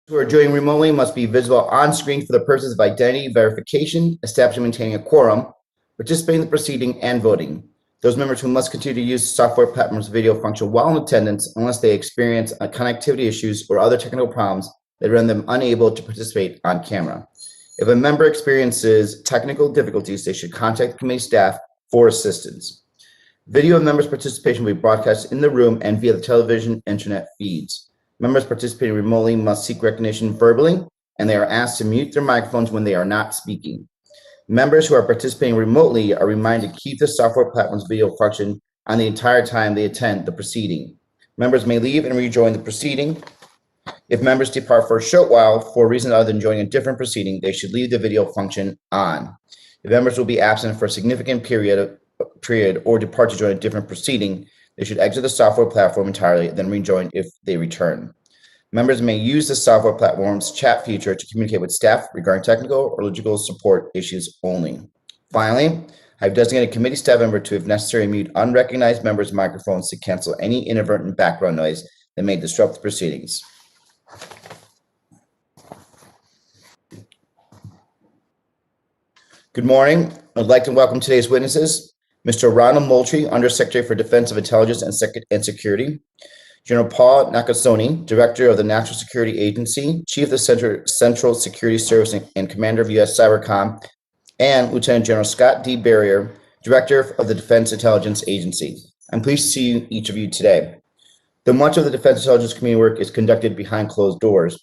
Who are joining remotely must be visible on screen for the purposes of identity verification, establishing and maintaining a quorum, participating in the proceeding, and voting. Those members who must continue to use the software platform's video function while in attendance unless they experience connectivity issues or other technical problems that render them unable to participate on camera. If a member experiences technical difficulties, they should contact the committee staff for assistance. Video of members' participation will be broadcast in the room and via the television internet feeds. Members participating remotely must seek recognition verbally, and they are asked to mute their microphones when they are not speaking. Members who are participating remotely are reminded to keep the software platform's video function on the entire time they attend the proceeding. Members may leave and rejoin the proceeding. If members depart for a short while for a reason other than joining a different proceeding, they should leave the video function on. If members will be absent for a significant period or depart to join a different proceeding, they should exit the software platform entirely, then rejoin if they return. Members may use the software platform's chat feature to communicate with staff regarding technical or logical support issues only. Finally, I've designated a committee staff member to, if necessary, mute unrecognized members' microphones to cancel any inadvertent background noise that may disrupt the proceedings. Good morning. I'd like to welcome today's witnesses, Mr. Ronald Moultrie, Undersecretary for Defensive Intelligence and Security, General Paul Nakasone, Director of the National Security Agency, Chief of the Central Security Service and Commander of U.S. Cybercom, and Lieutenant General Scott D. Barrier, Director of the Defense Intelligence Agency. I'm pleased to see each of you today. Though much of the Defense Intelligence community work is conducted behind closed doors,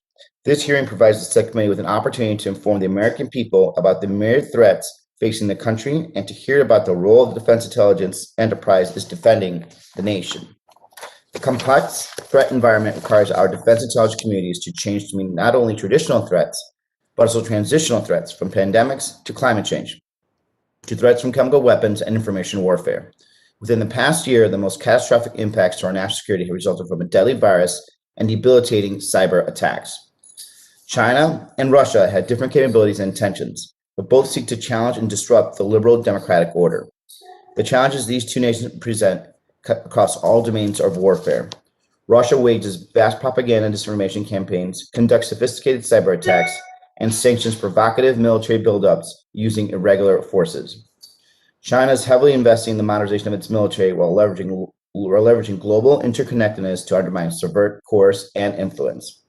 this hearing provides the subcommittee with an opportunity to inform the American people about the myriad threats facing the country and to hear about the role of the defense intelligence enterprise is defending the nation. The complex threat environment requires our defense intelligence communities to change to meet not only traditional threats, but also transitional threats from pandemics to climate change, to threats from chemical weapons and information warfare. Within the past year, the most catastrophic impacts to our national security have resulted from a deadly virus and debilitating cyber attacks. China and Russia had different capabilities and intentions, but both seek to challenge and disrupt the liberal democratic order. The challenges these two nations present cut across all domains of warfare. Russia wages vast propaganda and disinformation campaigns, conducts sophisticated cyber attacks, and sanctions provocative military buildups using irregular forces. China is heavily investing in the modernization of its military while leveraging global interconnectedness to undermine, subvert, coerce, and influence.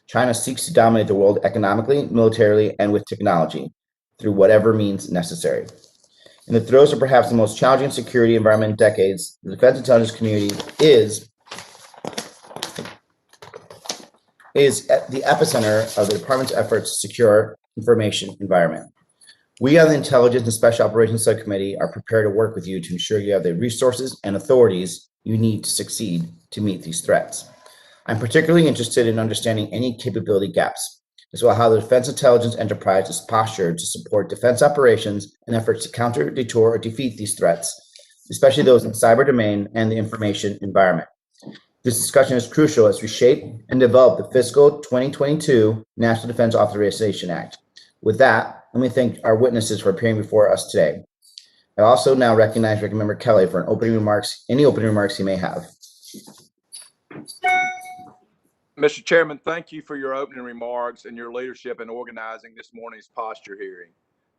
China seeks to dominate the world economically, militarily, and with technology through whatever means necessary. In the throes of perhaps the most challenging security environment in decades, the defense intelligence community is at the epicenter of the department's efforts to secure information environment. We on the Intelligence and Special Operations Subcommittee are prepared to work with you to ensure you have the resources and authorities you need to succeed to meet these threats. I'm particularly interested in understanding any capability gaps, as well as how the defense intelligence enterprise is postured to support defense operations and efforts to counter, detour, or defeat these threats, especially those in cyber domain and the information environment. This discussion is crucial as we shape and develop the fiscal 2022 National Defense Authorization Act. With that, let me thank our witnesses for appearing before us today. I also now recognize Ranking Member Kelly for any opening remarks he may have. Mr. Chairman, thank you for your opening remarks and your leadership in organizing this morning's posture hearing.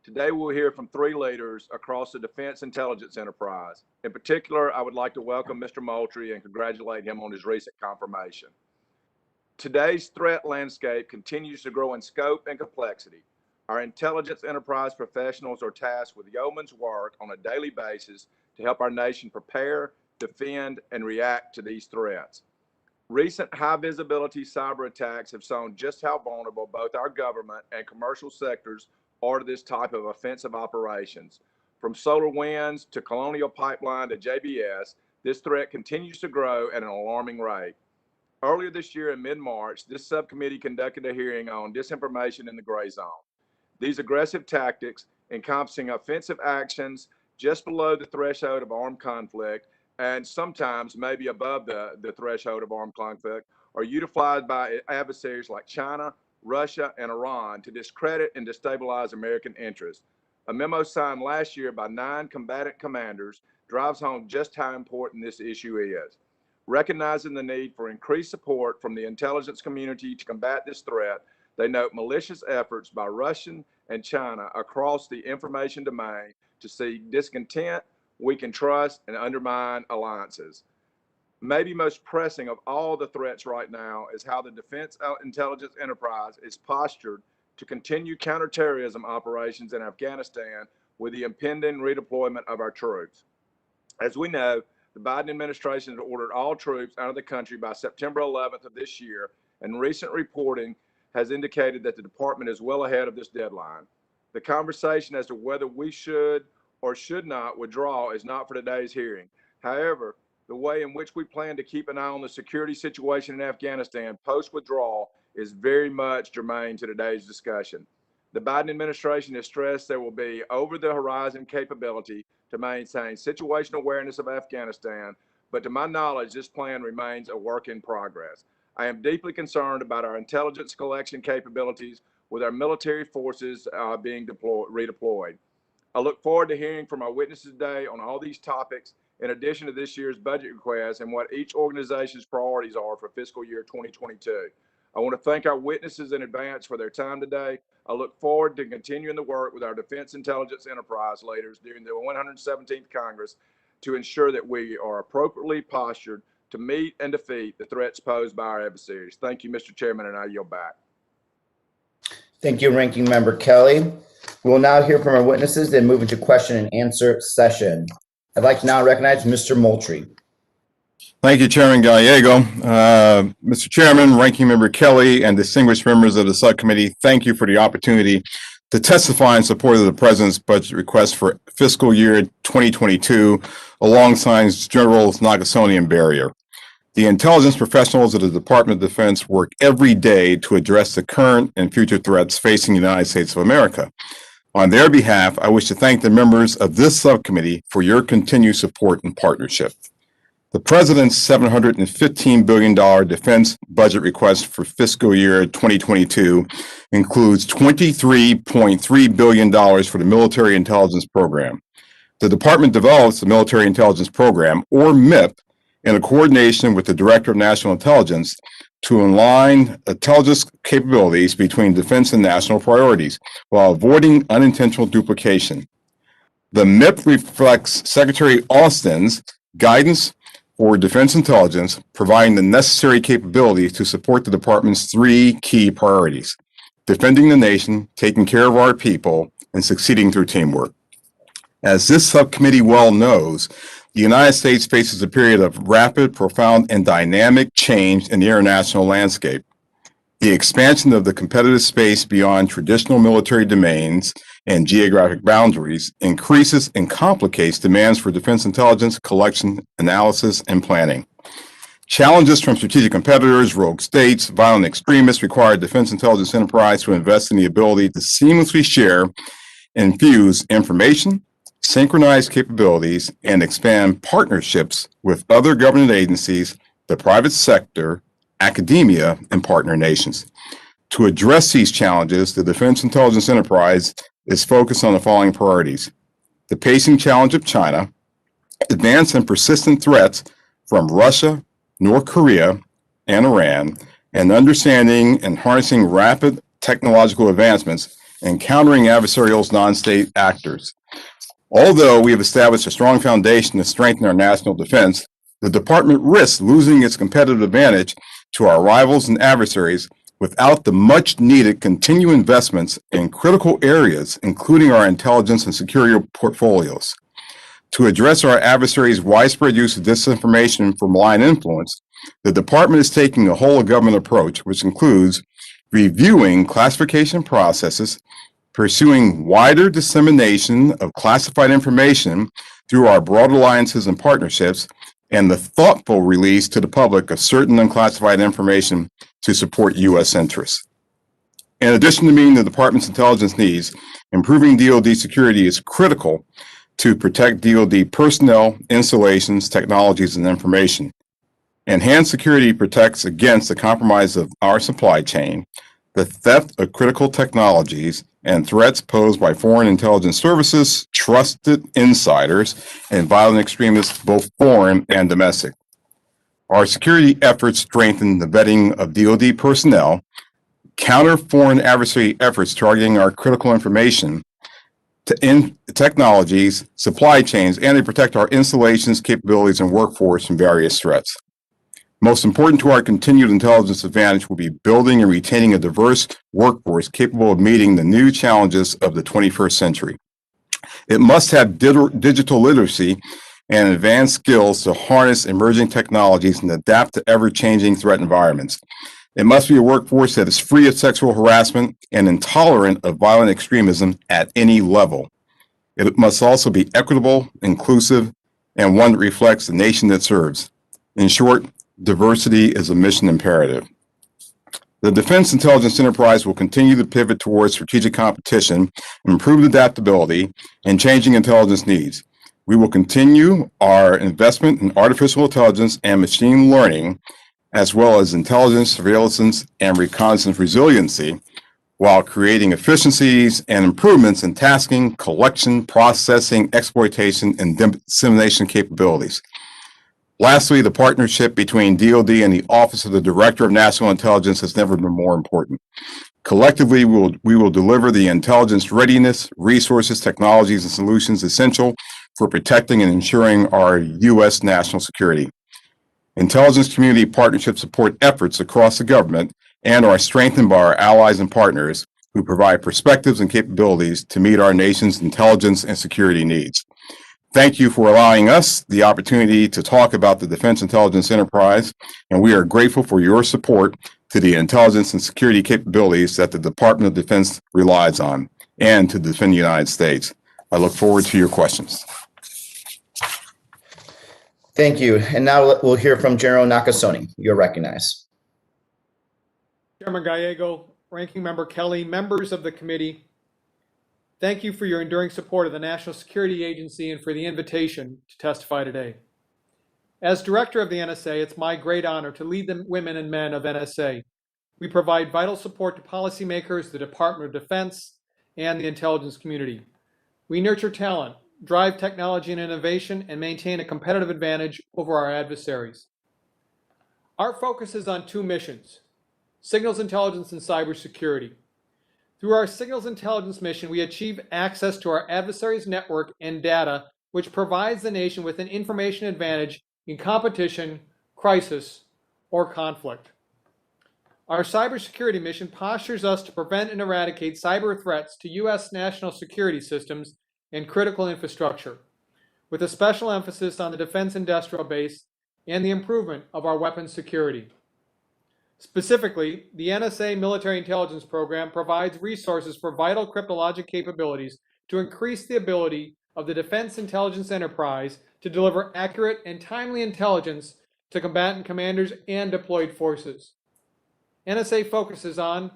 Today, we'll hear from three leaders across the defense intelligence enterprise. In particular, I would like to welcome Mr. Moultrie and congratulate him on his recent confirmation. Today's threat landscape continues to grow in scope and complexity. Our intelligence enterprise professionals are tasked with yeoman's work on a daily basis to help our nation prepare, defend, and react to these threats. Recent high-visibility cyber attacks have shown just how vulnerable both our government and commercial sectors are to this type of offensive operations. From SolarWinds to Colonial Pipeline to JBS, this threat continues to grow at an alarming rate. Earlier this year in mid-March, this subcommittee conducted a hearing on disinformation in the gray zone. These aggressive tactics, encompassing offensive actions just below the threshold of armed conflict, and sometimes maybe above the threshold of armed conflict, are utilized by adversaries like China, Russia, and Iran to discredit and destabilize American interests. A memo signed last year by 9 combatant commanders drives home just how important this issue is. Recognizing the need for increased support from the intelligence community to combat this threat, they note malicious efforts by Russia and China across the information domain to seek discontent, weaken trust, and undermine alliances. Maybe most pressing of all the threats right now is how the defense intelligence enterprise is postured to continue counterterrorism operations in Afghanistan with the impending redeployment of our troops. As we know, the Biden administration has ordered all troops out of the country by September 11th of this year, and recent reporting has indicated that the department is well ahead of this deadline. The conversation as to whether we should or should not withdraw is not for today's hearing. However, the way in which we plan to keep an eye on the security situation in Afghanistan post-withdrawal is very much germane to today's discussion. The Biden administration has stressed there will be over-the-horizon capability to maintain situational awareness of Afghanistan, but to my knowledge, this plan remains a work in progress. I am deeply concerned about our intelligence collection capabilities with our military forces being redeployed. I look forward to hearing from our witnesses today on all these topics, in addition to this year's budget request and what each organization's priorities are for fiscal year 2022. I want to thank our witnesses in advance for their time today. I look forward to continuing the work with our Defense Intelligence Enterprise leaders during the 117th Congress to ensure that we are appropriately postured to meet and defeat the threats posed by our adversaries. Thank you, Mr. Chairman, and I yield back. Thank you, Ranking Member Kelly. We will now hear from our witnesses, then move into question and answer session. I'd like to now recognize Mr. Moultrie. Thank you, Chairman Gallego. Mr. Chairman, Ranking Member Kelly, and distinguished members of the subcommittee, thank you for the opportunity to testify in support of the President's budget request for fiscal year 2022 alongside Generals Knox, Sony, and Barrier. The intelligence professionals of the Department of Defense work every day to address the current and future threats facing the United States of America. On their behalf, I wish to thank the members of this subcommittee for your continued support and partnership. The President's $715 billion defense budget request for fiscal year 2022 includes $23.3 billion for the Military Intelligence Program. The Department develops the Military Intelligence Program, or MIP, in coordination with the Director of National Intelligence to align intelligence capabilities between defense and national priorities while avoiding unintentional duplication. The MIP reflects Secretary Austin's guidance for defense intelligence, providing the necessary capabilities to support the department's three key priorities: defending the nation, taking care of our people, and succeeding through teamwork. As this subcommittee well knows, the United States faces a period of rapid, profound, and dynamic change in the international landscape. The expansion of the competitive space beyond traditional military domains and geographic boundaries increases and complicates demands for defense intelligence, collection, analysis, and planning. Challenges from strategic competitors, rogue states, violent extremists require defense intelligence enterprise to invest in the ability to seamlessly share and fuse information, synchronize capabilities, and expand partnerships with other government agencies, the private sector, academia, and partner nations. To address these challenges, the Defense Intelligence Enterprise is focused on the following priorities: the pacing challenge of China, advanced and persistent threats from Russia, North Korea, and Iran, and understanding and harnessing rapid technological advancements and countering adversarial non-state actors. Although we have established a strong foundation to strengthen our national defense, the department risks losing its competitive advantage to our rivals and adversaries without the much-needed continued investments in critical areas, including our intelligence and security portfolios. To address our adversaries' widespread use of disinformation for malign influence, the department is taking a whole-of-government approach, which includes reviewing classification processes, pursuing wider dissemination of classified information through our broad alliances and partnerships, and the thoughtful release to the public of certain unclassified information to support U.S. interests. In addition to meeting the department's intelligence needs, improving DoD security is critical to protect DoD personnel, installations, technologies, and information. Enhanced security protects against the compromise of our supply chain, the theft of critical technologies, and threats posed by foreign intelligence services, trusted insiders, and violent extremists, both foreign and domestic. Our security efforts strengthen the vetting of DoD personnel, counter foreign adversary efforts targeting our critical information, technologies, supply chains, and they protect our installations, capabilities, and workforce from various threats. Most important to our continued intelligence advantage will be building and retaining a diverse workforce capable of meeting the new challenges of the 21st century. It must have digital literacy and advanced skills to harness emerging technologies and adapt to ever-changing threat environments. It must be a workforce that is free of sexual harassment and intolerant of violent extremism at any level. It must also be equitable, inclusive, and one that reflects the nation that serves. In short, diversity is a mission imperative. The Defense Intelligence Enterprise will continue to pivot towards strategic competition, improved adaptability, and changing intelligence needs. We will continue our investment in artificial intelligence and machine learning, as well as intelligence, surveillance, and reconnaissance resiliency, while creating efficiencies and improvements in tasking, collection, processing, exploitation, and dissemination capabilities. Lastly, the partnership between DoD and the Office of the Director of National Intelligence has never been more important. Collectively, we will deliver the intelligence readiness, resources, technologies, and solutions essential for protecting and ensuring our U.S. national security. Intelligence community partnerships support efforts across the government and are strengthened by our allies and partners who provide perspectives and capabilities to meet our nation's intelligence and security needs. Thank you for allowing us the opportunity to talk about the Defense Intelligence Enterprise, and we are grateful for your support to the intelligence and security capabilities that the Department of Defense relies on and to defend the United States. I look forward to your questions. Thank you. And now we'll hear from General Nakasone. You're recognized. Chairman Gallego, Ranking Member Kelly, members of the committee, thank you for your enduring support of the National Security Agency and for the invitation to testify today. As Director of the NSA, it's my great honor to lead the women and men of NSA. We provide vital support to policymakers, the Department of Defense, and the intelligence community. We nurture talent, drive technology and innovation, and maintain a competitive advantage over our adversaries. Our focus is on two missions: signals intelligence and cybersecurity. Through our signals intelligence mission, we achieve access to our adversaries' network and data, which provides the nation with an information advantage in competition, crisis, or conflict. Our cybersecurity mission postures us to prevent and eradicate cyber threats to U.S. national security systems and critical infrastructure, with a special emphasis on the defense industrial base and the improvement of our weapons security. Specifically, the NSA Military Intelligence Program provides resources for vital cryptologic capabilities to increase the ability of the Defense Intelligence Enterprise to deliver accurate and timely intelligence to combatant commanders and deployed forces. NSA focuses on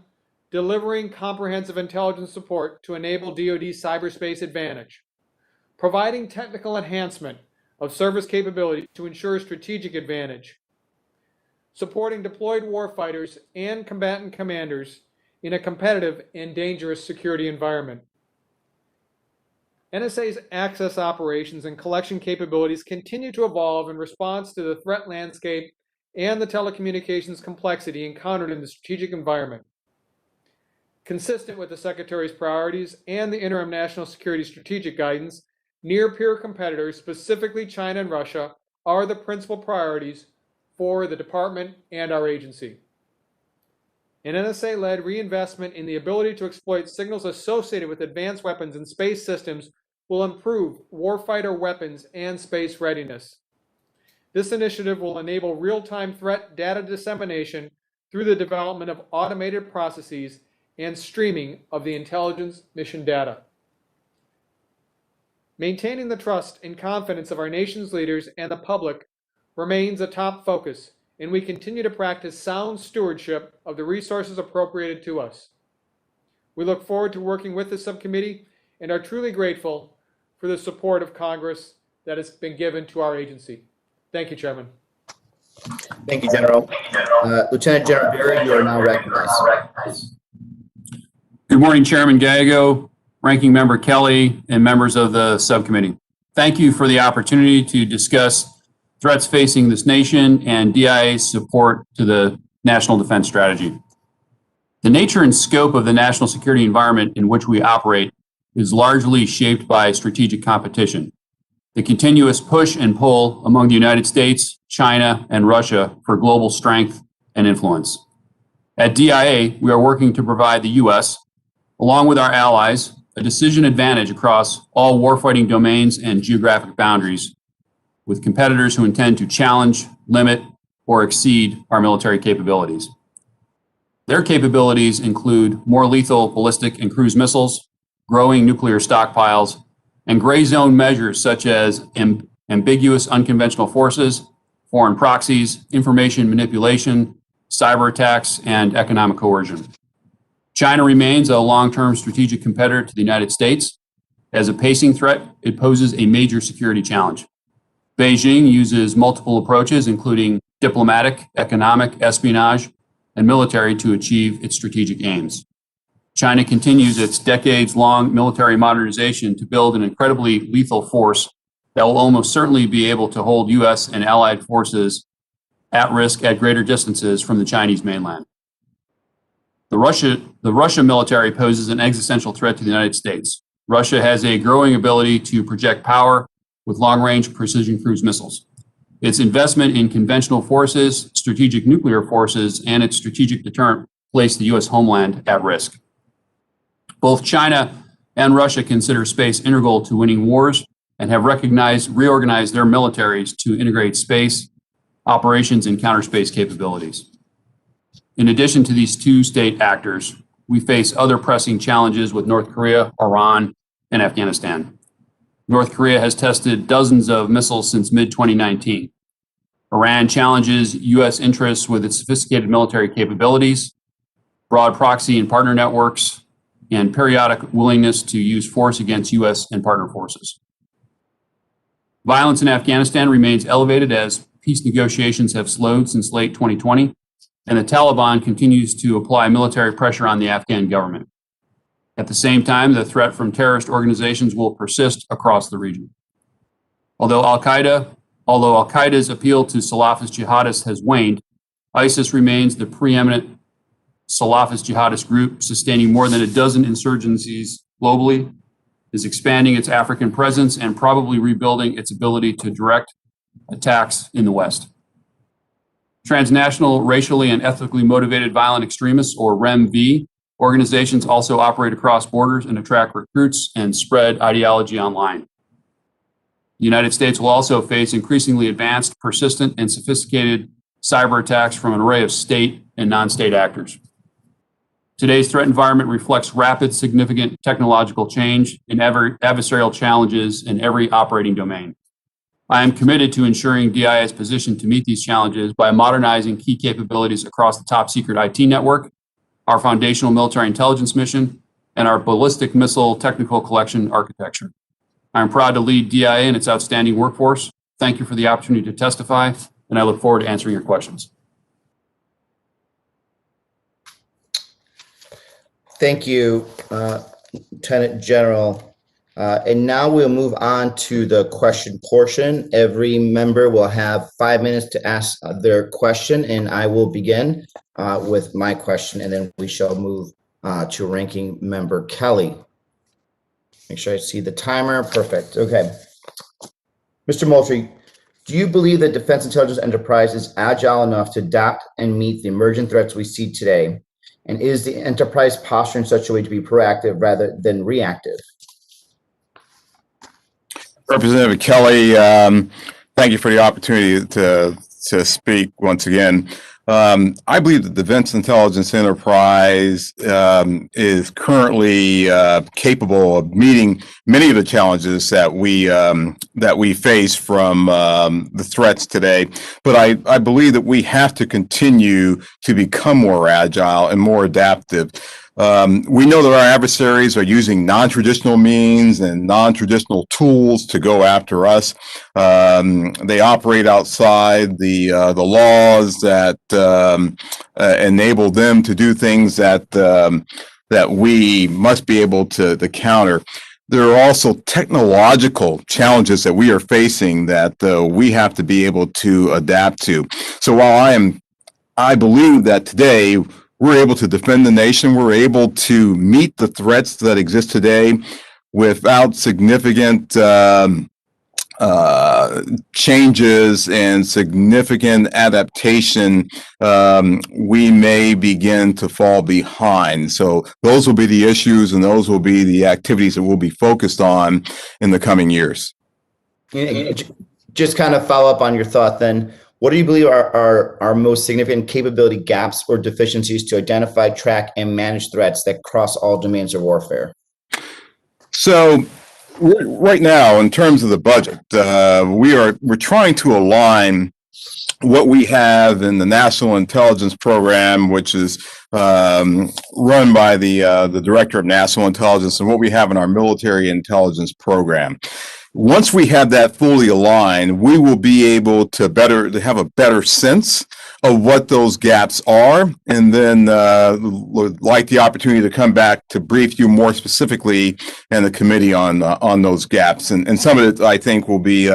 delivering comprehensive intelligence support to enable DoD cyberspace advantage, providing technical enhancement of service capabilities to ensure strategic advantage, supporting deployed warfighters and combatant commanders in a competitive and dangerous security environment. NSA's access operations and collection capabilities continue to evolve in response to the threat landscape and the telecommunications complexity encountered in the strategic environment. Consistent with the Secretary's priorities and the interim national security strategic guidance, near-peer competitors, specifically China and Russia, are the principal priorities for the department and our agency. An NSA-led reinvestment in the ability to exploit signals associated with advanced weapons and space systems will improve warfighter weapons and space readiness. This initiative will enable real-time threat data dissemination through the development of automated processes and streaming of the intelligence mission data. Maintaining the trust and confidence of our nation's leaders and the public remains a top focus, and we continue to practice sound stewardship of the resources appropriated to us. We look forward to working with the subcommittee and are truly grateful for the support of Congress that has been given to our agency. Thank you, Chairman. Thank you, General. Lieutenant General Berry, you are now recognized. Good morning, Chairman Gallego, Ranking Member Kelly, and members of the subcommittee. Thank you for the opportunity to discuss threats facing this nation, and DIA's support to the National Defense Strategy. The nature and scope of the national security environment in which we operate is largely shaped by strategic competition, the continuous push and pull among the United States, China, and Russia for global strength and influence. At DIA, we are working to provide the U.S., along with our allies, a decision advantage across all warfighting domains and geographic boundaries, with competitors who intend to challenge, limit, or exceed our military capabilities. Their capabilities include more lethal ballistic and cruise missiles, growing nuclear stockpiles, and gray zone measures such as ambiguous unconventional forces, foreign proxies, information manipulation, cyber attacks, and economic coercion. China remains a long-term strategic competitor to the United States. As a pacing threat, it poses a major security challenge. Beijing uses multiple approaches, including diplomatic, economic, espionage, and military to achieve its strategic aims. China continues its decades-long military modernization to build an incredibly lethal force that will almost certainly be able to hold U.S. and allied forces at risk at greater distances from the Chinese mainland. The Russia military poses an existential threat to the United States. Russia has a growing ability to project power with long-range precision cruise missiles. Its investment in conventional forces, strategic nuclear forces, and its strategic deterrent place the U.S. homeland at risk. Both China and Russia consider space integral to winning wars and have reorganized their militaries to integrate space, operations, and counter space capabilities. In addition to these two state actors, we face other pressing challenges with North Korea, Iran, and Afghanistan. North Korea has tested dozens of missiles since mid-2019. Iran challenges U.S. interests with its sophisticated military capabilities, broad proxy and partner networks, and periodic willingness to use force against U.S. and partner forces. Violence in Afghanistan remains elevated as peace negotiations have slowed since late 2020, and the Taliban continues to apply military pressure on the Afghan government. At the same time, the threat from terrorist organizations will persist across the region. Although Al-Qaeda's appeal to Salafist jihadists has waned, ISIS remains the preeminent Salafist jihadist group, sustaining more than a dozen insurgencies globally, is expanding its African presence, and probably rebuilding its ability to direct attacks in the West. Transnational racially and ethnically motivated violent extremists, or REMV, organizations also operate across borders and attract recruits and spread ideology online. The United States will also face increasingly advanced, persistent, and sophisticated cyber attacks from an array of state and non-state actors. Today's threat environment reflects rapid, significant technological change and adversarial challenges in every operating domain. I am committed to ensuring DIA is positioned to meet these challenges by modernizing key capabilities across the top secret IT network, our foundational military intelligence mission, and our ballistic missile technical collection architecture. I am proud to lead DIA and its outstanding workforce. Thank you for the opportunity to testify, and I look forward to answering your questions. Thank you, Lieutenant General. And now we'll move on to the question portion. Every member will have 5 minutes to ask their question, and I will begin with my question, and then we shall move to Ranking Member Kelly. Make sure I see the timer. Perfect. Okay. Mr. Moultrie, do you believe that Defense Intelligence Enterprise is agile enough to adapt and meet the emerging threats we see today? And is the enterprise postured in such a way to be proactive rather than reactive? Representative Kelly, thank you for the opportunity to speak once again. I believe that the Defense Intelligence Enterprise is currently capable of meeting many of the challenges that we face from the threats today. But I believe that we have to continue to become more agile and more adaptive. We know that our adversaries are using non-traditional means and non-traditional tools to go after us. They operate outside the laws that enable them to do things that we must be able to counter. there are also technological challenges that we are facing that we have to be able to adapt to. So while I believe that today we're able to defend the nation, we're able to meet the threats that exist today without significant changes and significant adaptation, we may begin to fall behind. So those will be the issues and those will be the activities that we'll be focused on in the coming years. Just kind of follow up on your thought then. What do you believe are our most significant capability gaps or deficiencies to identify, track, and manage threats that cross all domains of warfare? So right now, in terms of the budget, we're trying to align what we have in the National Intelligence Program, which is run by the Director of National Intelligence, and what we have in our Military Intelligence Program. Once we have that fully aligned, we will be able to have a better sense of what those gaps are, and then like the opportunity to come back to brief you more specifically in the committee on those gaps. And some of it, I think, will be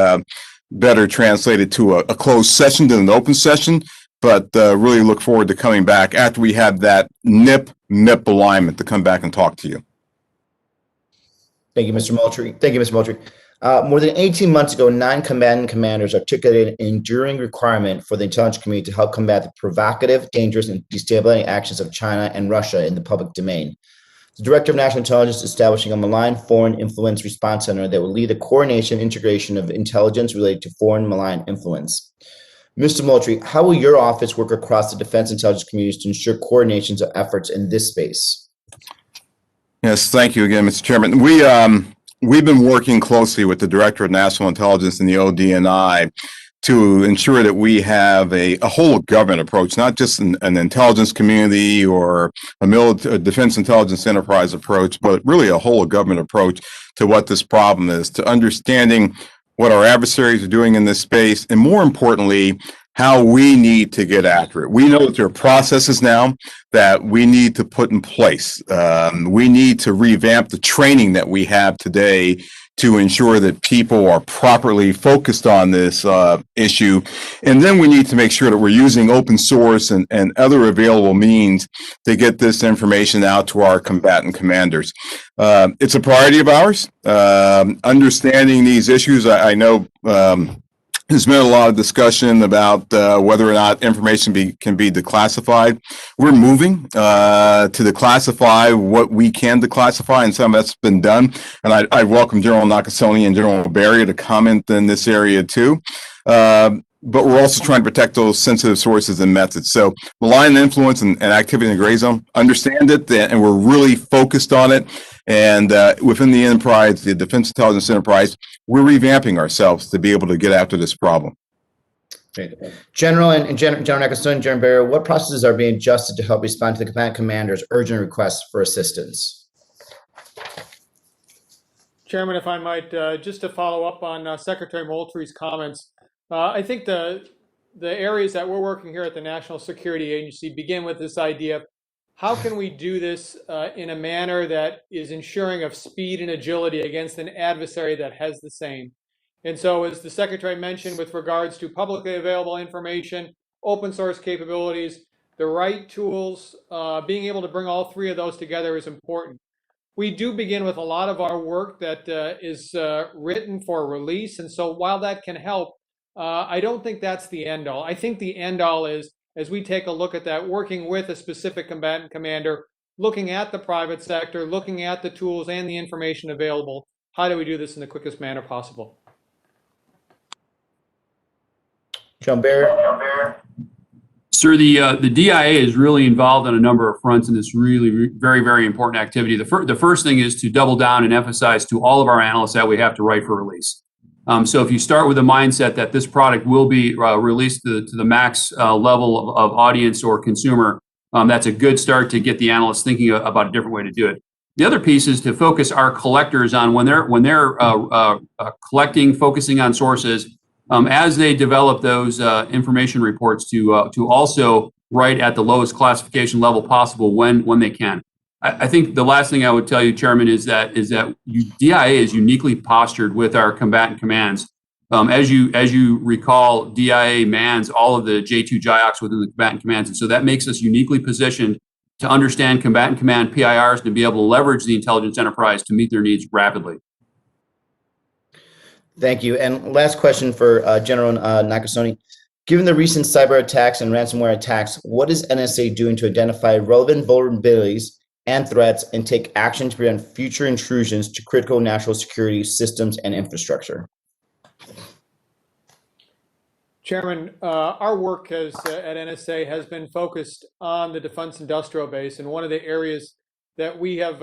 better translated to a closed session than an open session, but really look forward to coming back after we have that NIP alignment to come back and talk to you. Thank you, Mr. Moultrie. Thank you, Mr. Moultrie. More than 18 months ago, 9 combatant commanders articulated an enduring requirement for the intelligence community to help combat the provocative, dangerous, and destabilizing actions of China and Russia in the public domain. The Director of National Intelligence is establishing a malign foreign influence response center that will lead the coordination and integration of intelligence related to foreign malign influence. Mr. Moultrie, how will your office work across the defense intelligence communities to ensure coordinations of efforts in this space? Yes, thank you again, Mr. Chairman. We've been working closely with the Director of National Intelligence and the ODNI to ensure that we have a whole of government approach, not just an intelligence community or a defense intelligence enterprise approach, but really a whole of government approach to what this problem is, to understanding what our adversaries are doing in this space, and more importantly, how we need to get after it. We know that there are processes now that we need to put in place. We need to revamp the training that we have today to ensure that people are properly focused on this issue. And then we need to make sure that we're using open source and other available means to get this information out to our combatant commanders. It's a priority of ours. Understanding these issues, I know there's been a lot of discussion about whether or not information can be declassified. We're moving to declassify what we can declassify, and some of that's been done. And I welcome General Nakasone and General Barry to comment in this area too. But we're also trying to protect those sensitive sources and methods. So malign influence and activity in the gray zone, understand it, and we're really focused on it. And within the enterprise, the Defense Intelligence Enterprise, we're revamping ourselves to be able to get after this problem. Great. General Nakasone and General Barry, what processes are being adjusted to help respond to the combatant commander's urgent requests for assistance? Chairman, if I might, just to follow up on Secretary Moultrie's comments, I think the areas that we're working here at the National Security Agency begin with this idea of how can we do this in a manner that is ensuring of speed and agility against an adversary that has the same. And so, as the Secretary mentioned, with regards to publicly available information, open source capabilities, the right tools, being able to bring all three of those together is important. We do begin with a lot of our work that is written for release. And so while that can help, I don't think that's the end all. I think the end all is, as we take a look at that, working with a specific combatant commander, looking at the private sector, looking at the tools and the information available. How do we do this in the quickest manner possible? John Barrett. Sir, the DIA is really involved on a number of fronts in this really very, very important activity. The first thing is to double down and emphasize to all of our analysts that we have to write for release. So if you start with a mindset that this product will be released to the max level of audience or consumer, that's a good start to get the analysts thinking about a different way to do it. The other piece is to focus our collectors on when they're collecting, focusing on sources, as they develop those information reports to also write at the lowest classification level possible when they can. I think the last thing I would tell you, Chairman, is that DIA is uniquely postured with our combatant commands. As you recall, DIA mans all of the J2 GIOCs within the combatant commands, and so that makes us uniquely positioned to understand combatant command PIRs and to be able to leverage the intelligence enterprise to meet their needs rapidly. Thank you. And last question for General Nakasone. Given the recent cyber attacks and ransomware attacks, what is NSA doing to identify relevant vulnerabilities and threats and take action to prevent future intrusions to critical national security systems and infrastructure? Chairman, our work at NSA has been focused on the defense industrial base, and one of the areas that we have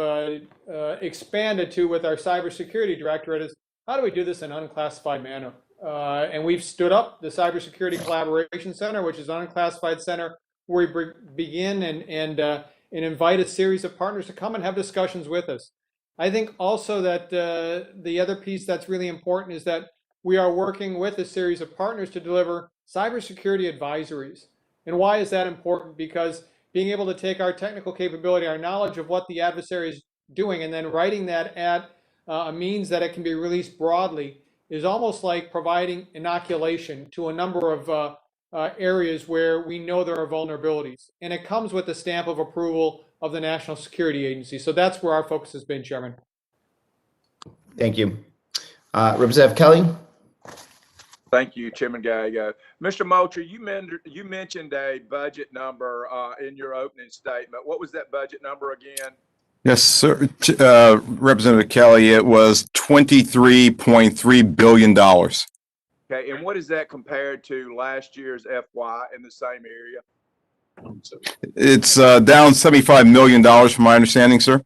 expanded to with our cybersecurity directorate is how do we do this in an unclassified manner? And we've stood up the Cybersecurity Collaboration Center, which is an unclassified center where we begin and invite a series of partners to come and have discussions with us. I think also that the other piece that's really important is that we are working with a series of partners to deliver cybersecurity advisories. And why is that important? Because being able to take our technical capability, our knowledge of what the adversary is doing, and then writing that at a means that it can be released broadly is almost like providing inoculation to a number of areas where we know there are vulnerabilities. And it comes with the stamp of approval of the National Security Agency. So that's where our focus has been, Chairman. Thank you. Representative Kelly? Thank you, Chairman Gallego. Mr. Moultrie, you mentioned a budget number in your opening statement. What was that budget number again? Yes, sir. Representative Kelly, it was $23.3 billion. Okay, and what is that compared to last year's FY in the same area? It's down $75 million from my understanding, sir.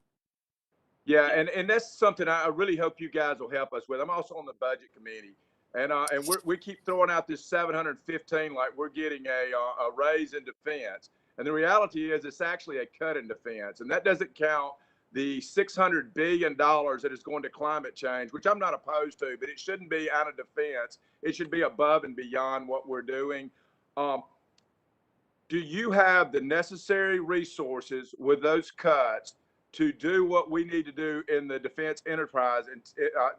Yeah, and that's something I really hope you guys will help us with. I'm also on the budget committee, and we keep throwing out this 715 like we're getting a raise in defense. And the reality is it's actually a cut in defense, and that doesn't count the $600 billion that is going to climate change, which I'm not opposed to, but it shouldn't be out of defense. It should be above and beyond what we're doing. Do you have the necessary resources with those cuts to do what we need to do in the defense enterprise and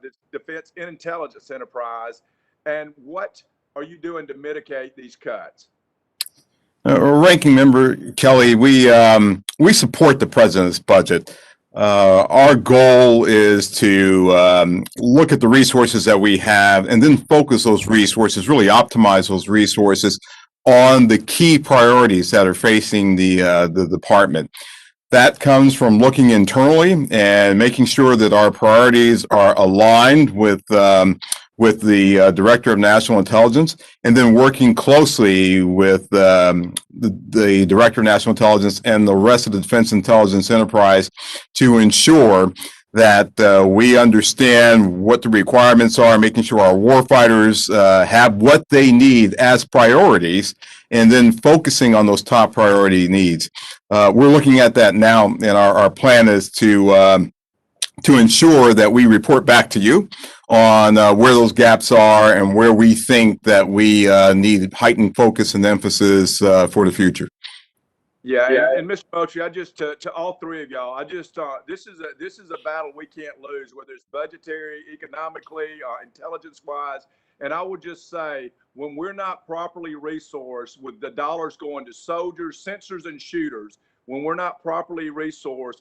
the defense and intelligence enterprise? And what are you doing to mitigate these cuts? Ranking Member Kelly, we support the president's budget. Our goal is to look at the resources that we have and then focus those resources, really optimize those resources on the key priorities that are facing the department. That comes from looking internally and making sure that our priorities are aligned with the Director of National Intelligence, and then working closely with the Director of National Intelligence and the rest of the Defense Intelligence Enterprise to ensure that we understand what the requirements are, making sure our warfighters have what they need as priorities, and then focusing on those top priority needs. We're looking at that now, and our plan is to ensure that we report back to you on where those gaps are and where we think that we need heightened focus and emphasis for the future. Yeah, and Mr. Moultrie, I just to all three of y'all, I just this is a battle we can't lose, whether it's budgetary, economically, intelligence-wise. And I would just say, when we're not properly resourced with the dollars going to soldiers, sensors, and shooters, when we're not properly resourced,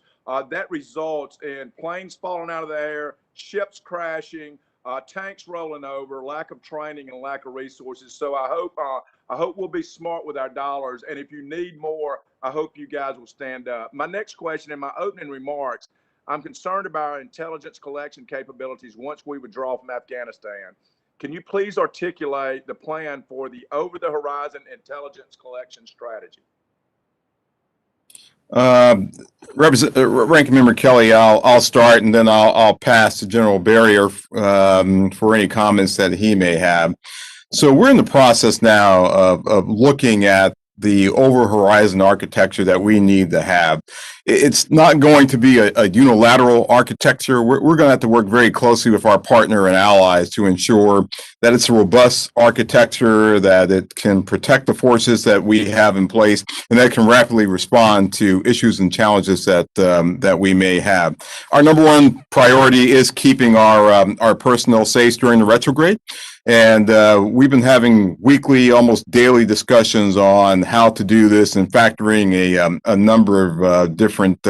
that results in planes falling out of the air, ships crashing, tanks rolling over, lack of training, and lack of resources. So I hope we'll be smart with our dollars. And if you need more, I hope you guys will stand up. My next question in my opening remarks, I'm concerned about our intelligence collection capabilities once we withdraw from Afghanistan. Can you please articulate the plan for the over-the-horizon intelligence collection strategy? Ranking Member Kelly, I'll start, and then I'll pass to General Barrier for any comments that he may have. So we're in the process now of looking at the over-horizon architecture that we need to have. It's not going to be a unilateral architecture. We're going to have to work very closely with our partner and allies to ensure that it's a robust architecture, that it can protect the forces that we have in place, and that can rapidly respond to issues and challenges that we may have. Our number one priority is keeping our personnel safe during the retrograde. And we've been having weekly, almost daily discussions on how to do this and factoring a number of different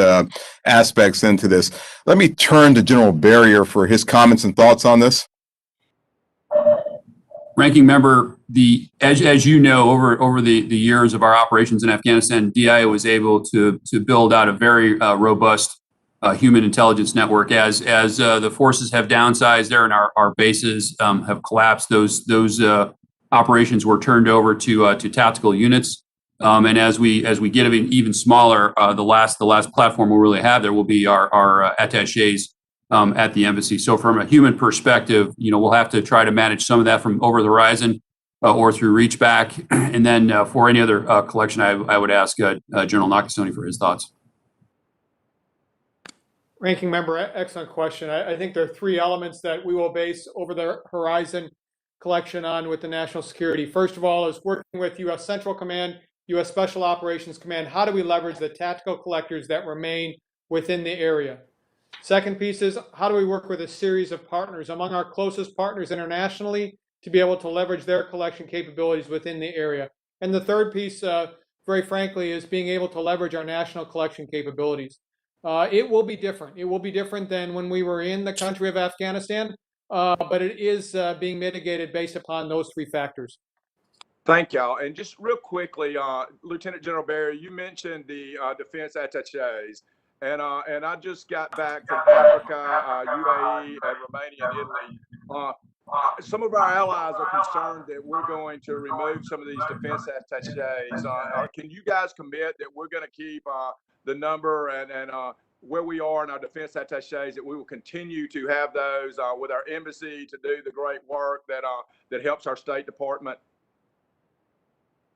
aspects into this. Let me turn to General Barrier for his comments and thoughts on this. Ranking member, as you know, over the years of our operations in Afghanistan, DIA was able to build out a very robust human intelligence network. As the forces have downsized there and our bases have collapsed, those operations were turned over to tactical units. And as we get even smaller, the last platform we'll really have there will be our attaches at the embassy. So from a human perspective, we'll have to try to manage some of that from over the horizon or through reach back. And then for any other collection, I would ask General Knox for his thoughts. Ranking member, excellent question. I think there are three elements that we will base over the horizon collection on with the national security. First of all is working with U.S. Central Command, U.S. Special Operations Command. How do we leverage the tactical collectors that remain within the area? Second piece is how do we work with a series of partners among our closest partners internationally to be able to leverage their collection capabilities within the area? And the third piece, very frankly, is being able to leverage our national collection capabilities. It will be different. It will be different than when we were in the country of Afghanistan, but it is being mitigated based upon those three factors. Thank y'all. And just real quickly, Lieutenant General Barry, you mentioned the defense attaches, and I just got back from Africa, UAE, and Romania and Italy. Some of our allies are concerned that we're going to remove some of these defense attaches. Can you guys commit that we're going to keep the number and where we are in our defense attaches, that we will continue to have those with our embassy to do the great work that helps our State Department?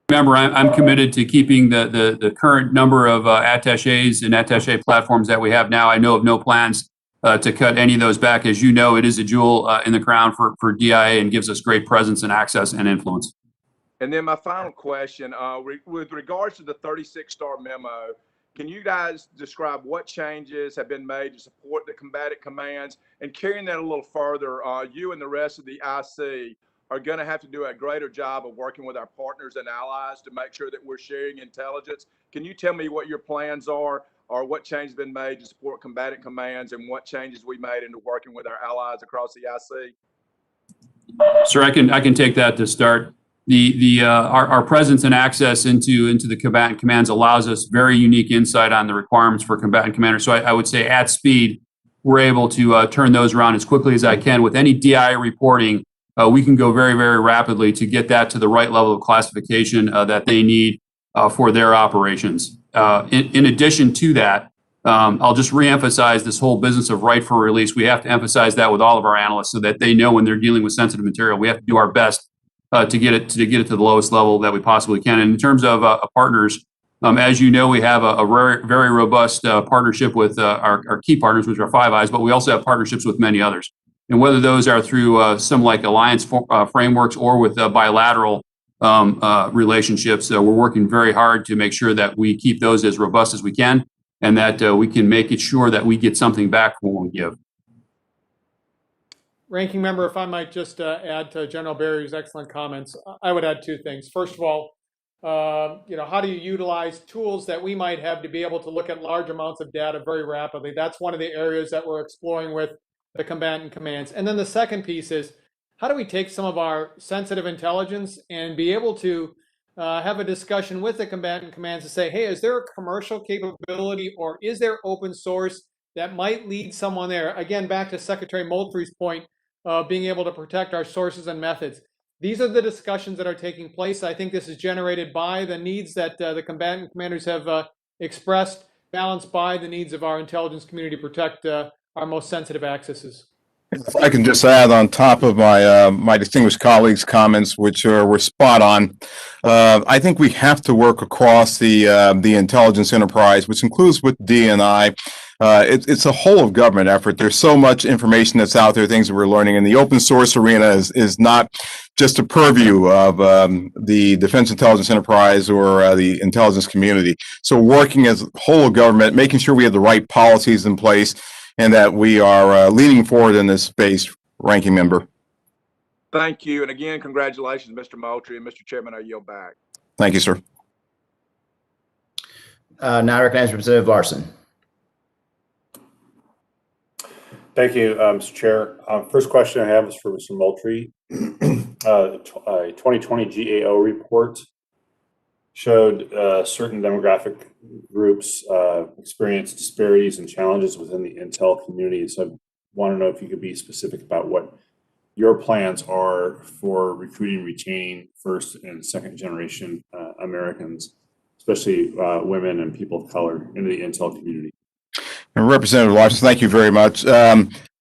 Remember, I'm committed to keeping the current number of attaches and attache platforms that we have now. I know of no plans to cut any of those back. As you know, it is a jewel in the crown for DIA and gives us great presence and access and influence. And then my final question, with regards to the 36-star memo, can you guys describe what changes have been made to support the combatant commands? And carrying that a little further, you and the rest of the IC are going to have to do a greater job of working with our partners and allies to make sure that we're sharing intelligence. Can you tell me what your plans are, or what changes have been made to support combatant commands, and what changes we made into working with our allies across the IC? Sir, I can take that to start. Our presence and access into the combatant commands allows us very unique insight on the requirements for combatant commanders. So I would say at speed, we're able to turn those around as quickly as I can. With any DI reporting, we can go very, very rapidly to get that to the right level of classification that they need for their operations. In addition to that, I'll just reemphasize this whole business of right for release. We have to emphasize that with all of our analysts so that they know when they're dealing with sensitive material. We have to do our best to get it to the lowest level that we possibly can. And in terms of partners, as you know, we have a very, very robust partnership with our key partners, which are Five Eyes, but we also have partnerships with many others. And whether those are through some like alliance frameworks or with bilateral relationships, we're working very hard to make sure that we keep those as robust as we can, and that we can make it sure that we get something back when we give. Ranking member, if I might just add to General Barry's excellent comments, I would add two things. First of all, how do you utilize tools that we might have to be able to look at large amounts of data very rapidly? That's one of the areas that we're exploring with the combatant commands. And then the second piece is, how do we take some of our sensitive intelligence and be able to have a discussion with the combatant commands to say, hey, is there a commercial capability or is there open source that might lead someone there? Again, back to Secretary Moultrie's point, being able to protect our sources and methods. These are the discussions that are taking place. I think this is generated by the needs that the combatant commanders have expressed, balanced by the needs of our intelligence community to protect our most sensitive accesses. If I can just add on top of my my distinguished colleagues' comments, which were spot on, I think we have to work across the intelligence enterprise, which includes with DNI. It's a whole of government effort. There's so much information that's out there, things that we're learning, and the open source arena is not just a purview of the defense intelligence enterprise or the intelligence community. So working as a whole of government, making sure we have the right policies in place, and that we are leaning forward in this space, Ranking Member. Thank you. And again, congratulations, Mr. Moultrie. And Mr. Chairman, I yield back. Thank you, sir. Now I recognize Representative Larson. Thank you, Mr. Chair. First question I have is for Mr. Moultrie. A 2020 GAO report showed certain demographic groups experience disparities and challenges within the intel community. So I want to know if you could be specific about what your plans are for recruiting, retaining first and second generation Americans, especially women and people of color, into the intel community. And Representative Larson, thank you very much.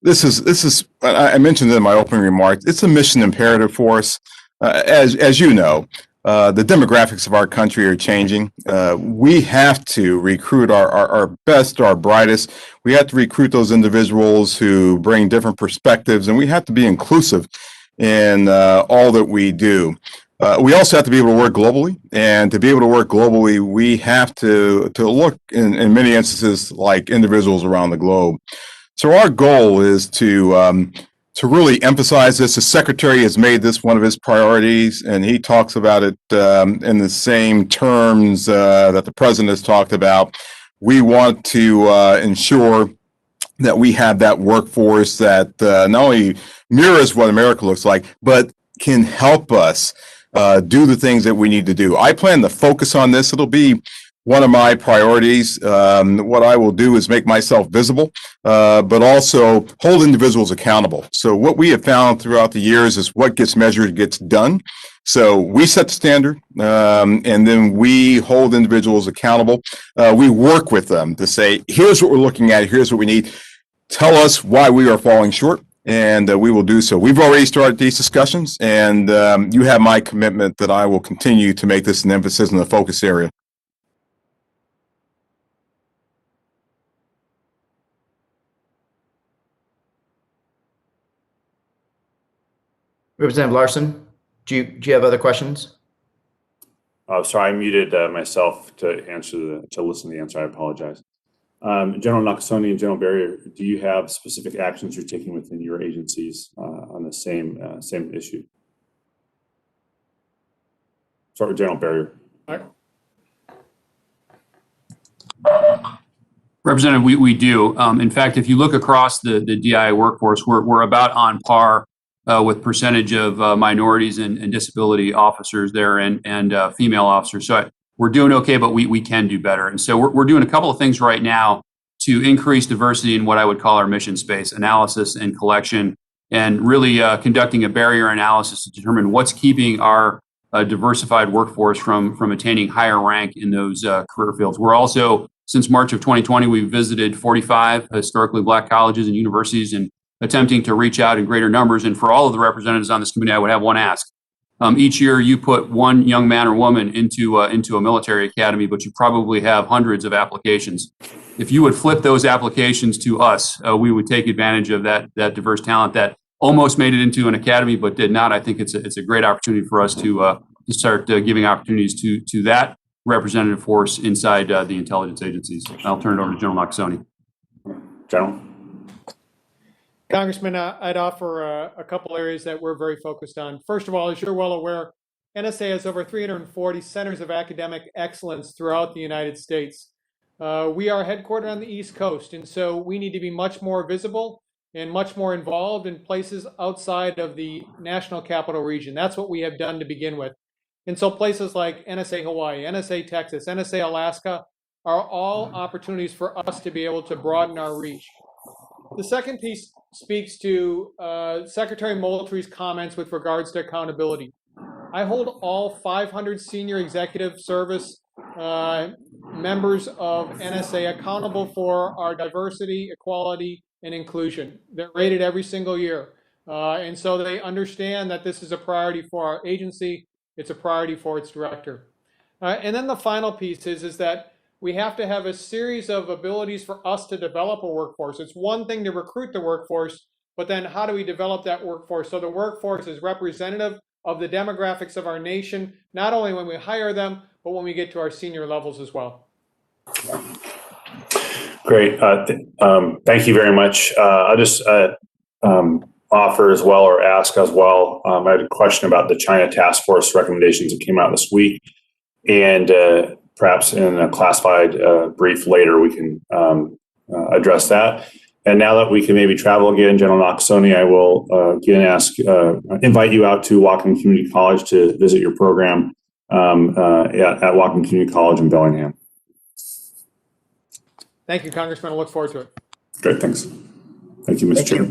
This is I mentioned in my opening remarks, it's a mission imperative for us. As you know, the demographics of our country are changing. We have to recruit our best, our brightest. We have to recruit those individuals who bring different perspectives, and we have to be inclusive in all that we do. We also have to be able to work globally, and to be able to work globally, we have to look in many instances like individuals around the globe. So our goal is to really emphasize this. The Secretary has made this one of his priorities, and he talks about it in the same terms that the President has talked about. We want to ensure that we have that workforce that not only mirrors what America looks like, but can help us do the things that we need to do. I plan to focus on this. It'll be one of my priorities. What I will do is make myself visible, but also hold individuals accountable. So what we have found throughout the years is what gets measured gets done. So we set the standard, and then we hold individuals accountable. We work with them to say, here's what we're looking at, here's what we need. Tell us why we are falling short, and we will do so. We've already started these discussions, and you have my commitment that I will continue to make this an emphasis in the focus area. Representative Larson, do you have other questions? Sorry, I muted myself to listen to the answer. I apologize. General Knox-Sony and General Barrier, do you have specific actions you're taking within your agencies on the same issue? Sorry, General Barrier. Representative, we do. In fact, if you look across the DI workforce, we're about on par with percentage of minorities and disability officers there and female officers. So we're doing okay, but we can do better. And so we're doing a couple of things right now to increase diversity in what I would call our mission space, analysis and collection, and really conducting a barrier analysis to determine what's keeping our diversified workforce from attaining higher rank in those career fields. We're also, since March of 2020, we've visited 45 historically Black colleges and universities and attempting to reach out in greater numbers. And for all of the representatives on this committee, I would have one ask. Each year you put one young man or woman into a military academy, but you probably have hundreds of applications. If you would flip those applications to us, we would take advantage of that diverse talent that almost made it into an academy, but did not. I think it's a great opportunity for us to start giving opportunities to that representative force inside the intelligence agencies. I'll turn it over to General Knox-Sony. General. Congressman, I'd offer a couple areas that we're very focused on. First of all, as you're well aware, NSA has over 340 centers of academic excellence throughout the United States. We are headquartered on the East Coast, and so we need to be much more visible and much more involved in places outside of the national capital region. That's what we have done to begin with. And so places like NSA Hawaii, NSA Texas, NSA Alaska are all opportunities for us to be able to broaden our reach. The second piece speaks to Secretary Moultrie's comments with regards to accountability. I hold all 500 senior executive service members of NSA accountable for our diversity, equality, and inclusion. They're rated every single year. And so they understand that this is a priority for our agency. It's a priority for its director. And then the final piece is that we have to have a series of abilities for us to develop a workforce. It's one thing to recruit the workforce, but then how do we develop that workforce so the workforce is representative of the demographics of our nation, not only when we hire them, but when we get to our senior levels as well. Great. Thank you very much. I'll just offer as well, or ask as well. I had a question about the China task force recommendations that came out this week, and perhaps in a classified brief later, we can address that. And now that we can maybe travel again, General Knox, Sony, I will invite you out to Whatcom Community College to visit your program at Whatcom Community College in Bellingham. Thank you, Congressman. I look forward to it. Great, thanks. Thank you, Mr. Chair.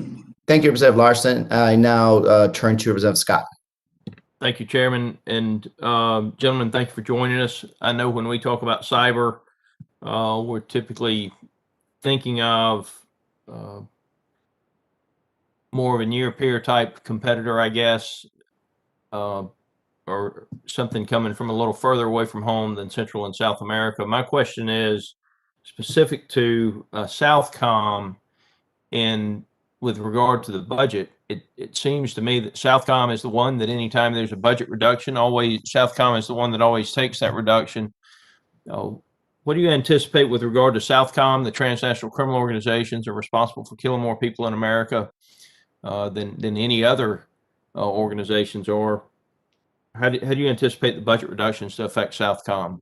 Thank you, Representative Larson. I now turn to Representative Scott. Thank you, Chairman. And gentlemen, thank you for joining us. I know when we talk about cyber, we're typically thinking of more of a near peer type competitor, I guess, or something coming from a little further away from home than Central and South America. My question is specific to Southcom, and with regard to the budget, it seems to me that Southcom is the one that anytime there's a budget reduction, Southcom is the one that always takes that reduction. What do you anticipate with regard to Southcom? The transnational criminal organizations are responsible for killing more people in America than any other organizations are. How do you anticipate the budget reductions to affect Southcom?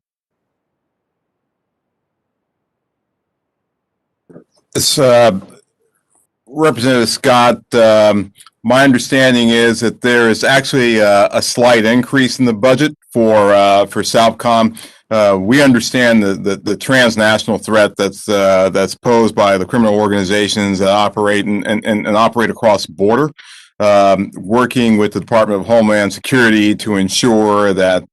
This, Representative Scott, my understanding is that there is actually a slight increase in the budget for Southcom. We understand the transnational threat that's posed by the criminal organizations that operate and operate across the border. Working with the Department of Homeland Security to ensure that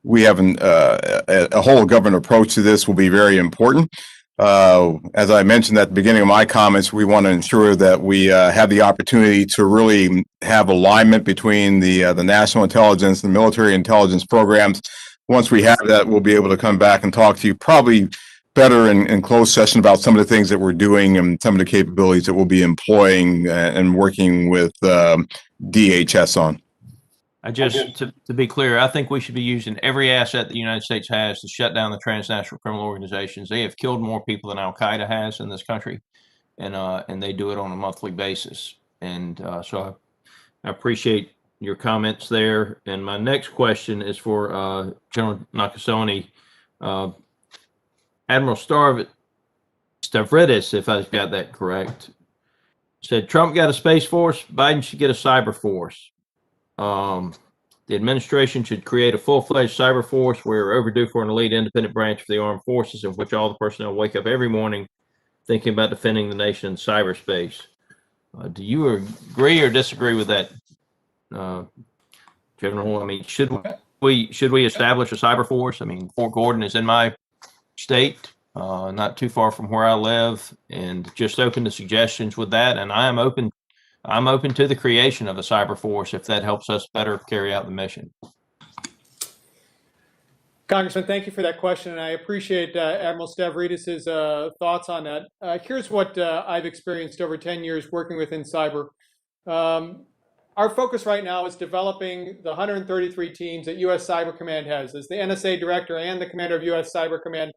we have a whole government approach to this will be very important. As I mentioned at the beginning of my comments, we want to ensure that we have the opportunity to really have alignment between the national intelligence and military intelligence programs. Once we have that, we'll be able to come back and talk to you probably better in closed session about some of the things that we're doing and some of the capabilities that we'll be employing and working with DHS on. To be clear, I think we should be using every asset the United States has to shut down the transnational criminal organizations. They have killed more people than Al Qaeda has in this country, and they do it on a monthly basis. And so I appreciate your comments there. And my next question is for General Nakasone. Admiral Stavridis, if I've got that correct, said Trump got a space force, Biden should get a cyber force. The administration should create a full-fledged cyber force. We're overdue for an elite independent branch of the armed forces in which all the personnel wake up every morning thinking about defending the nation in cyberspace. Do you agree or disagree with that, General? I mean, should we establish a cyber force? I mean, Fort Gordon is in my state, not too far from where I live, and just open to suggestions with that. And I'm open to the creation of a cyber force if that helps us better carry out the mission. Congressman, thank you for that question, and I appreciate Admiral Stavridis' thoughts on that. Here's what I've experienced over 10 years working within cyber. Our focus right now is developing the 133 teams that U.S. Cyber Command has. As the NSA director and the commander of U.S. Cyber Command,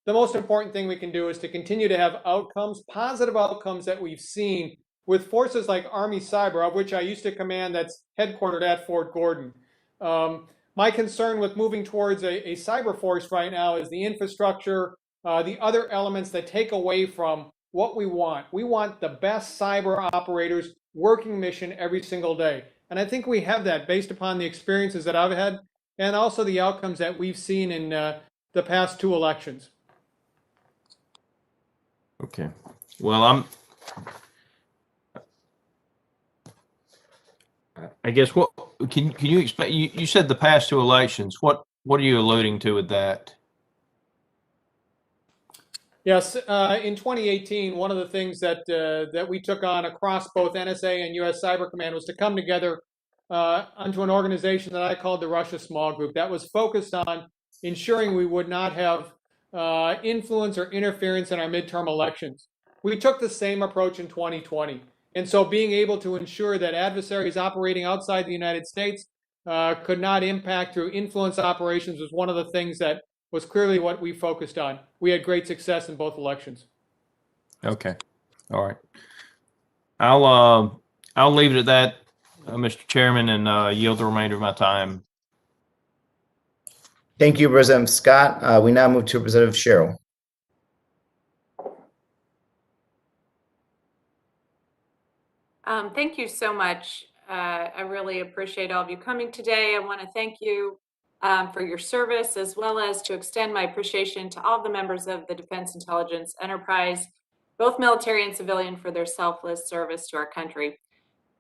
the most important thing we can do is to continue to have outcomes, positive outcomes that we've seen with forces like Army Cyber, of which I used to command, that's headquartered at Fort Gordon. My concern with moving towards a cyber force right now is the infrastructure, the other elements that take away from what we want. We want the best cyber operators working mission every single day. And I think we have that based upon the experiences that I've had and also the outcomes that we've seen in the past 2 elections. Okay. Well, I guess what can you explain? You said the past 2 elections. What are you alluding to with that? Yes, in 2018, one of the things that that we took on across both NSA and U.S. Cyber Command was to come together onto an organization that I called the Russia Small Group that was focused on ensuring we would not have influence or interference in our midterm elections. We took the same approach in 2020. And so being able to ensure that adversaries operating outside the United States could not impact through influence operations was one of the things that was clearly what we focused on. We had great success in both elections. Okay. All right. I'll leave it at that, Mr. Chairman, and yield the remainder of my time. Thank you, Representative Scott. We now move to Representative Sherrill. Thank you so much. I really appreciate all of you coming today. I want to thank you for your service, as well as to extend my appreciation to all the members of the Defense Intelligence Enterprise, both military and civilian, for their selfless service to our country.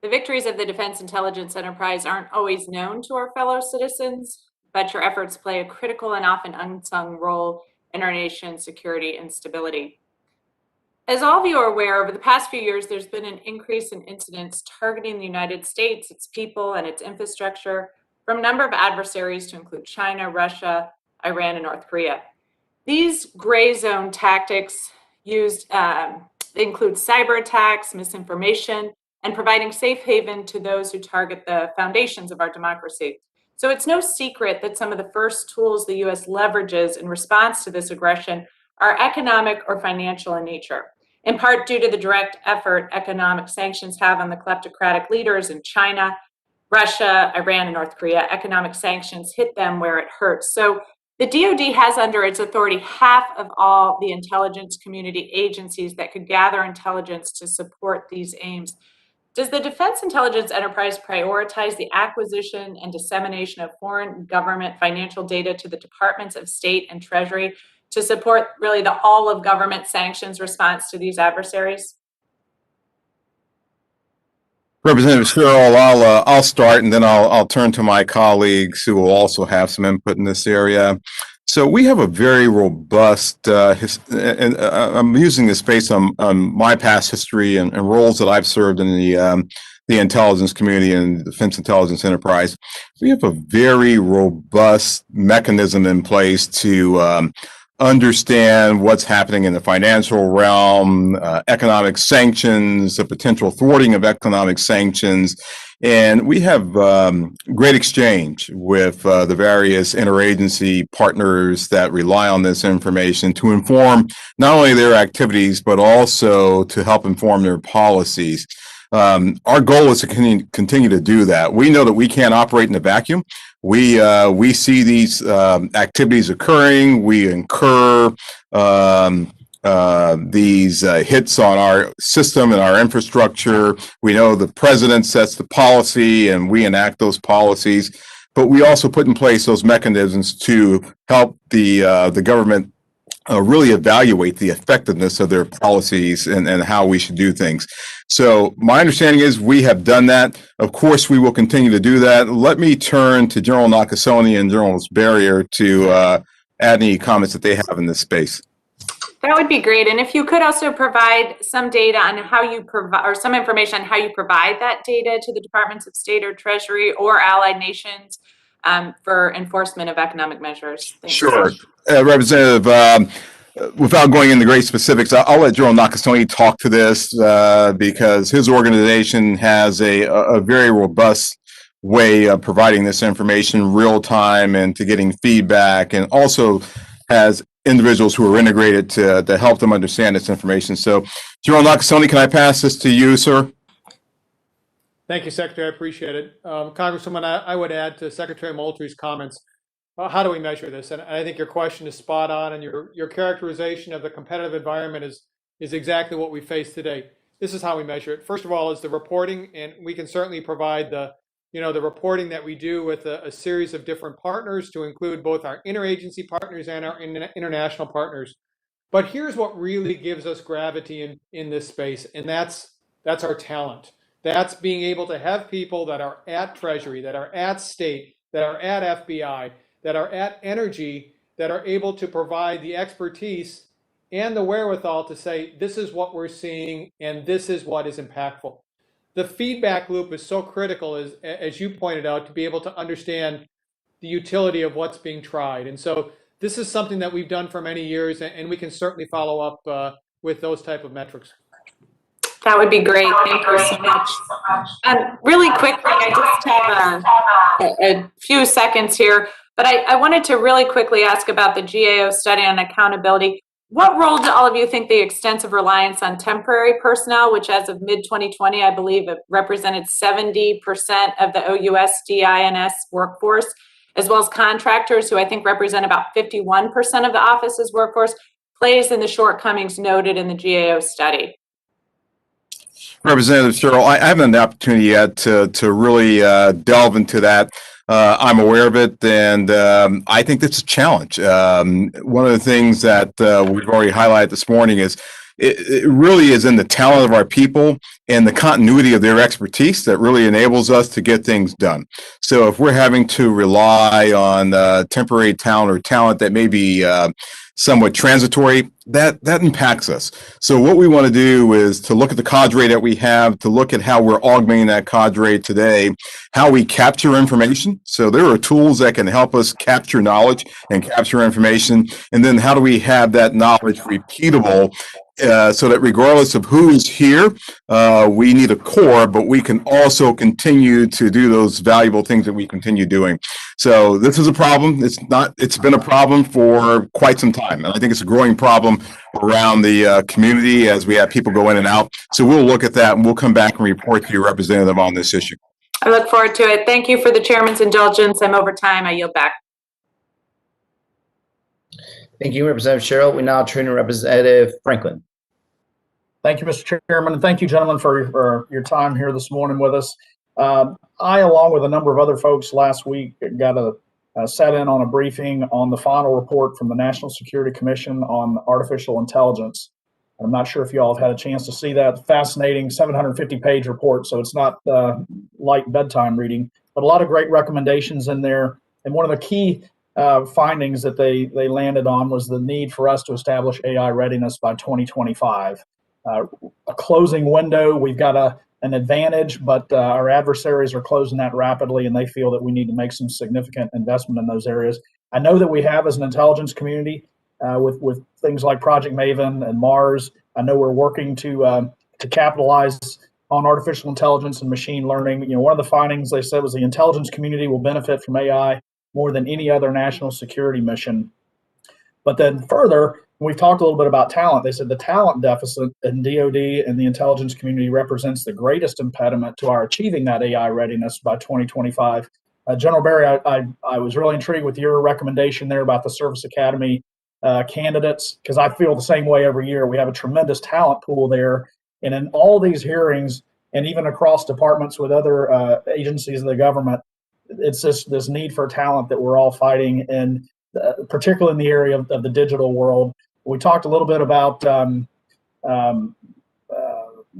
The victories of the Defense Intelligence Enterprise aren't always known to our fellow citizens, but your efforts play a critical and often unsung role in our nation's security and stability. As all of you are aware, over the past few years, there's been an increase in incidents targeting the United States, its people, and its infrastructure from a number of adversaries to include China, Russia, Iran, and North Korea. These gray zone tactics used include cyber attacks, misinformation, and providing safe haven to those who target the foundations of our democracy. So it's no secret that some of the first tools the U.S. leverages in response to this aggression are economic or financial in nature, in part due to the direct effort economic sanctions have on the kleptocratic leaders in China, Russia, Iran, and North Korea. Economic sanctions hit them where it hurts. So the DoD has under its authority half of all the intelligence community agencies that could gather intelligence to support these aims. Does the Defense Intelligence Enterprise prioritize the acquisition and dissemination of foreign government financial data to the Departments of State and Treasury to support really the all of government sanctions response to these adversaries? Representative Sherrill, I'll start, and then I'll turn to my colleagues who will also have some input in this area. So we have a very robust, and I'm using this based on my past history and roles that I've served in the intelligence community and defense intelligence enterprise. We have a very robust mechanism in place to understand what's happening in the financial realm, economic sanctions, the potential thwarting of economic sanctions. And we have great exchange with the various interagency partners that rely on this information to inform not only their activities, but also to help inform their policies. Our goal is to continue to do that. We know that we can't operate in a vacuum. We see these activities occurring. We incur these hits on our system and our infrastructure. We know the president sets the policy and we enact those policies, but we also put in place those mechanisms to help the government really evaluate the effectiveness of their policies and how we should do things. So my understanding is we have done that. Of course, we will continue to do that. Let me turn to General Nakasone and General Barrier to add any comments that they have in this space. That would be great. And if you could also provide some data on how you provide, or some information on how you provide that data to the Departments of State or Treasury or allied nations for enforcement of economic measures. Thanks. Sure. Representative, without going into great specifics, I'll let General Nakasone talk to this because his organization has a very robust way of providing this information real time and to getting feedback, and also has individuals who are integrated to help them understand this information. So, General Nakasone, can I pass this to you, sir? Thank you, Secretary. I appreciate it. Congresswoman, I would add to Secretary Moultrie's comments. How do we measure this? And I think your question is spot on, and your characterization of the competitive environment is exactly what we face today. This is how we measure it. First of all, is the reporting, and we can certainly provide the reporting that we do with a series of different partners to include both our interagency partners and our international partners. But here's what really gives us gravity in this space, and that's our talent. That's being able to have people that are at Treasury, that are at State, that are at FBI, that are at Energy, that are able to provide the expertise and the wherewithal to say, this is what we're seeing and this is what is impactful. The feedback loop is so critical, as you pointed out, to be able to understand the utility of what's being tried. And so this is something that we've done for many years, and we can certainly follow up with those type of metrics. That would be great. Thank you so much. Really quickly, I just have a few seconds here, but I wanted to really quickly ask about the GAO study on accountability. What role do all of you think the extensive reliance on temporary personnel, which as of mid-2020, I believe it represented 70% of the OUS DINS workforce, as well as contractors who I think represent about 51% of the office's workforce, plays in the shortcomings noted in the GAO study? Representative Cheryl, I haven't had the opportunity yet to really delve into that. I'm aware of it, and I think that's a challenge. One of the things that we've already highlighted this morning is it really is in the talent of our people and the continuity of their expertise that really enables us to get things done. So if we're having to rely on temporary talent or talent that may be somewhat transitory, that impacts us. So what we want to do is to look at the cadre that we have, to look at how we're augmenting that cadre today, how we capture information. So there are tools that can help us capture knowledge and capture information. And then how do we have that knowledge repeatable so that regardless of who's here, we need a core, but we can also continue to do those valuable things that we continue doing. So this is a problem. It's been a problem for quite some time. And I think it's a growing problem around the community as we have people go in and out. So we'll look at that and we'll come back and report to your representative on this issue. I look forward to it. Thank you for the chairman's indulgence. I'm over time. I yield back. Thank you, Representative Cheryl. We now turn to Representative Franklin. Thank you, Mr. Chairman, and thank you, gentlemen, for your time here this morning with us. I, along with a number of other folks last week, sat in on a briefing on the final report from the National Security Commission on artificial intelligence. I'm not sure if you all have had a chance to see that fascinating 750-page report, so it's not light bedtime reading, but a lot of great recommendations in there. And one of the key findings that they landed on was the need for us to establish AI readiness by 2025. A closing window, we've got an advantage, but our adversaries are closing that rapidly, and they feel that we need to make some significant investment in those areas. I know that we have as an intelligence community with things like Project Maven and Mars. I know we're working to capitalize on artificial intelligence and machine learning. You know, one of the findings they said was the intelligence community will benefit from AI more than any other national security mission. But then further, we've talked a little bit about talent. They said the talent deficit in DoD and the intelligence community represents the greatest impediment to our achieving that AI readiness by 2025. General Barry, I was really intrigued with your recommendation there about the Service Academy candidates, because I feel the same way every year. We have a tremendous talent pool there. And in all these hearings, and even across departments with other agencies of the government, it's just this need for talent that we're all fighting, and particularly in the area of the digital world. We talked a little bit about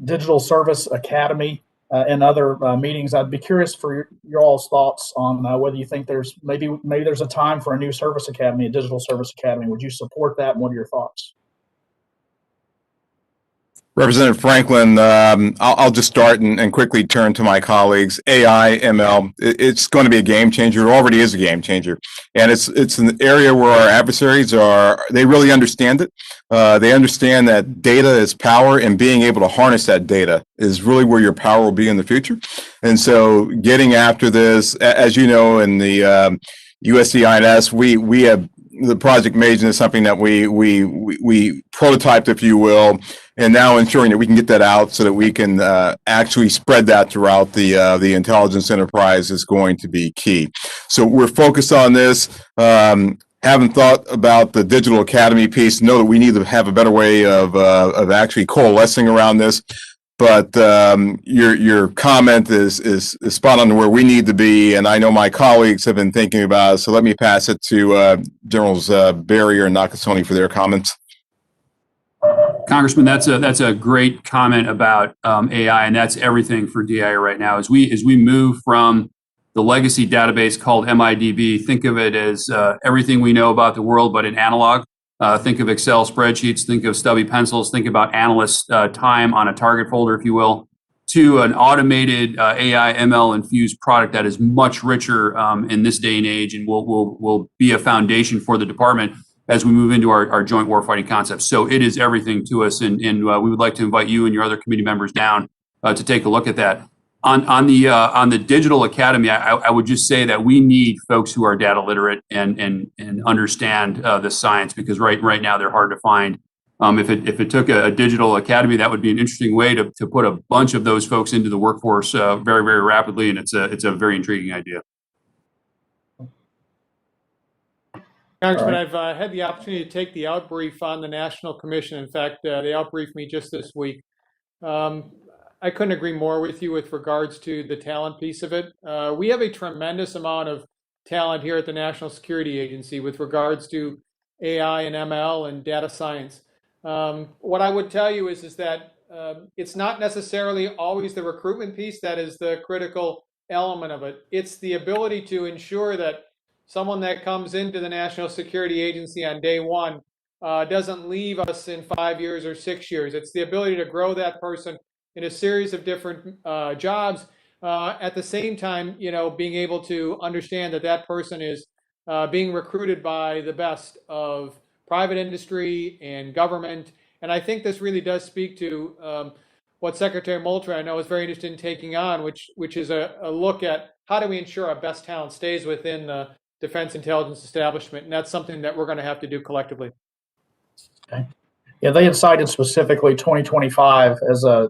Digital Service Academy and other meetings. I'd be curious for your all's thoughts on whether you think there's maybe there's a time for a new service academy, a Digital Service Academy. Would you support that, and what are your thoughts? Representative Franklin, I'll just start and quickly turn to my colleagues. AI, ML, it's going to be a game changer. It already is a game changer. And it's an area where our adversaries they really understand it. They understand that data is power, and being able to harness that data is really where your power will be in the future. And so getting after this, as you know, in the USDINS, we have the Project Maven is something that we prototyped, if you will, and now ensuring that we can get that out so that we can actually spread that throughout the intelligence enterprise is going to be key. So we're focused on this. Haven't thought about the Digital Academy piece. Know that we need to have a better way of actually coalescing around this. But your comment is spot on to where we need to be, and I know my colleagues have been thinking about it. So let me pass it to Generals Barry or Nakasone for their comments. Congressman, that's a great comment about AI, and that's everything for DIA right now. As we move from the legacy database called MIDB, think of it as everything we know about the world, but in analog. Think of Excel spreadsheets, think of stubby pencils, think about analyst time on a target folder, if you will, to an automated AI ML infused product that is much richer in this day and age, and will be a foundation for the department as we move into our joint warfighting concepts. So it is everything to us, and we would like to invite you and your other committee members down to take a look at that. On the digital academy, I would just say that we need folks who are data literate and understand the science, because right now they're hard to find. If it took a digital academy, that would be an interesting way to put a bunch of those folks into the workforce very, very rapidly, and it's a very intriguing idea. Congressman, I've had the opportunity to take the outbrief on the National Commission. In fact, they outbriefed me just this week. I couldn't agree more with you with regards to the talent piece of it. We have a tremendous amount of talent here at the National Security Agency with regards to AI and ML and data science. What I would tell you is that it's not necessarily always the recruitment piece that is the critical element of it. It's the ability to ensure that someone that comes into the National Security Agency on day one doesn't leave us in 5 years or 6 years. It's the ability to grow that person in a series of different jobs. At the same time, being able to understand that that person is being recruited by the best of private industry and government. And I think this really does speak to what Secretary Moultrie, I know, is very interested in taking on, which is a look at how do we ensure our best talent stays within the defense intelligence establishment. And that's something that we're going to have to do collectively. Okay. Yeah, they had cited specifically 2025 as a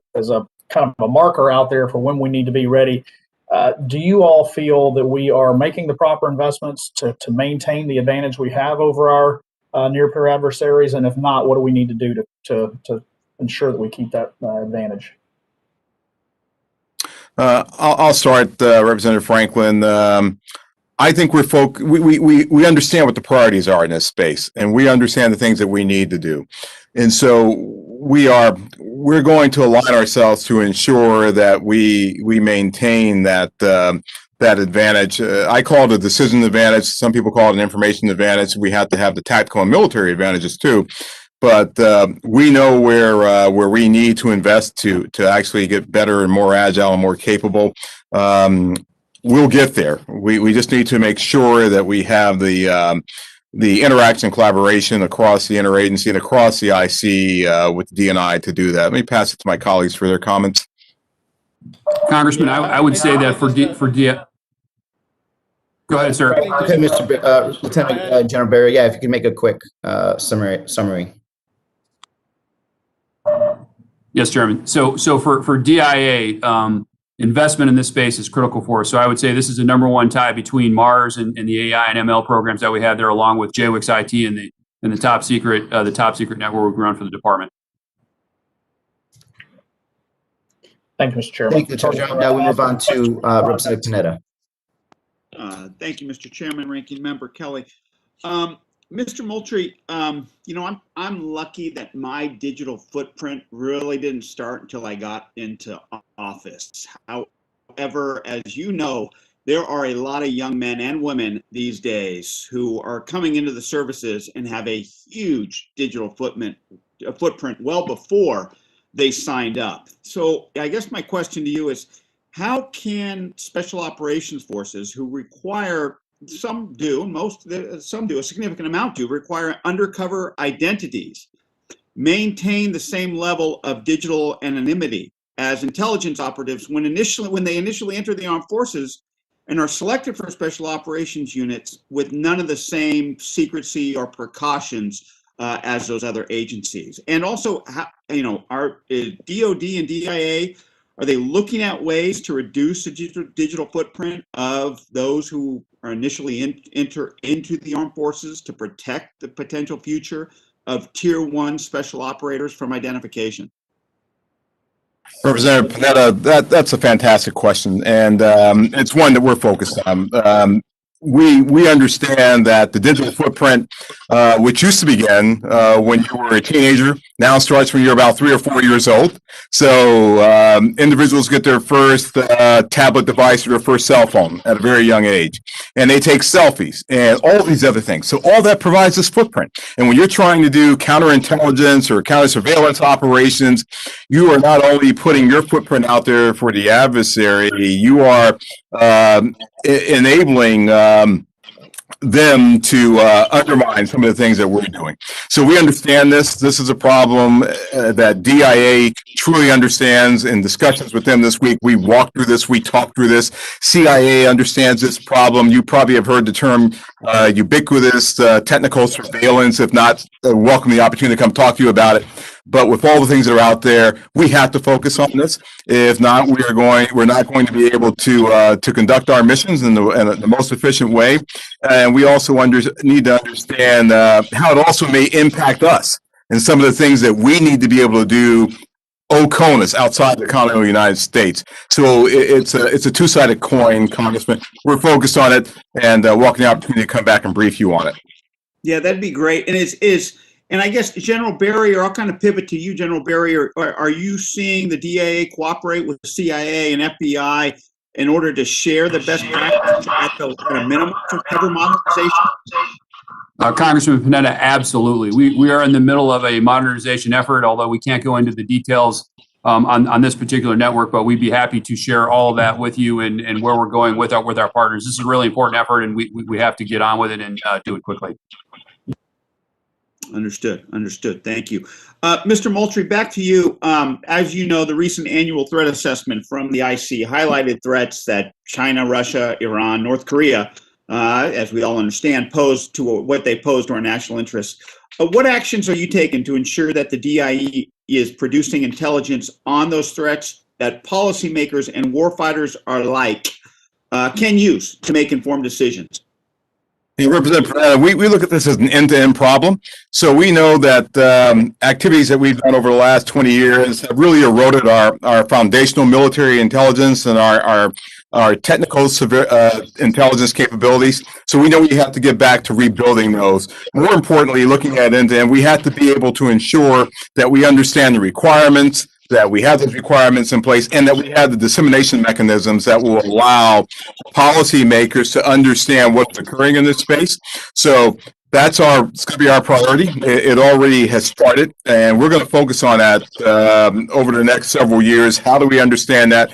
kind of a marker out there for when we need to be ready. Do you all feel that we are making the proper investments to maintain the advantage we have over our near-peer adversaries? And if not, what do we need to do to ensure that we keep that advantage? I'll start, Representative Franklin. I think we understand what the priorities are in this space, and we understand the things that we need to do. And so we're going to align ourselves to ensure that we maintain that advantage. I call it a decision advantage. Some people call it an information advantage. We have to have the tactical and military advantages too. But we know where we need to invest to actually get better and more agile and more capable. We'll get there. We just need to make sure that we have the interaction and collaboration across the interagency and across the IC with DNI to do that. Let me pass it to my colleagues for their comments. Congressman, I would say that for go ahead, sir. Okay, Lieutenant General Barry, if you can make a quick summary. Yes, Chairman. So for DIA, investment in this space is critical for us. So I would say this is the #1 tie between Mars and the AI and ML programs that we have there, along with JWIC's IT and the top secret network we run for the department. Thank you, Mr. Chairman. Thank you, Chairman. Now we move on to Representative Panetta. Thank you, Mr. Chairman, Ranking Member Kelly. Mr. Moultrie, I'm lucky that my digital footprint really didn't start until I got into office. However, as you know, there are a lot of young men and women these days who are coming into the services and have a huge digital footprint well before they signed up. So I guess my question to you is, how can special operations forces who require, some do, a significant amount do, require undercover identities, maintain the same level of digital anonymity as intelligence operatives when they initially enter the armed forces and are selected for special operations units with none of the same secrecy or precautions as those other agencies? And also, are DOD and DIA, are they looking at ways to reduce the digital footprint of those who are initially enter into the armed forces to protect the potential future of Tier 1 special operators from identification? Representative Panetta, that's a fantastic question, and it's one that we're focused on. We understand that the digital footprint, which used to begin when you were a teenager, now starts when you're about 3 or 4 years old. So individuals get their first tablet device or their first cell phone at a very young age, and they take selfies and all these other things. So all that provides this footprint. And when you're trying to do counterintelligence or counter surveillance operations, you are not only putting your footprint out there for the adversary, you are enabling them to undermine some of the things that we're doing. So we understand this. This is a problem that DIA truly understands. In discussions with them this week, we walked through this, we talked through this. CIA understands this problem. You probably have heard the term ubiquitous technical surveillance. If not, welcome the opportunity to come talk to you about it. But with all the things that are out there, we have to focus on this. If not, we're not going to be able to conduct our missions in the most efficient way. And we also need to understand how it also may impact us and some of the things that we need to be able to do OCONUS outside the continental United States. So it's a two-sided coin, Congressman. We're focused on it and welcome the opportunity to come back and brief you on it. Yeah, that'd be great. And and I guess General Barrier, I'll kind of pivot to you, General Barrier. Are you seeing the DIA cooperate with the CIA and FBI in order to share the best practices at a minimum to cover modernization? Congressman Panetta, absolutely. We are in the middle of a modernization effort, although we can't go into the details on this particular network, but we'd be happy to share all of that with you and where we're going with our partners. This is a really important effort, and we have to get on with it and do it quickly. Understood. Thank you. Mr. Moultrie, back to you. As you know, the recent annual threat assessment from the IC highlighted threats that China, Russia, Iran, North Korea, as we all understand, pose to our national interests. What actions are you taking to ensure that the DIE is producing intelligence on those threats that policymakers and warfighters alike can use to make informed decisions? Representative Panetta, we look at this as an end-to-end problem. So we know that activities that we've done over the last 20 years have really eroded our foundational military intelligence and our technical intelligence capabilities. So we know we have to get back to rebuilding those. More importantly, looking at end-to-end, we have to be able to ensure that we understand the requirements, that we have those requirements in place, and that we have the dissemination mechanisms that will allow policymakers to understand what's occurring in this space. So it's going to be our priority. It already has started, and we're going to focus on that over the next several years. How do we understand that?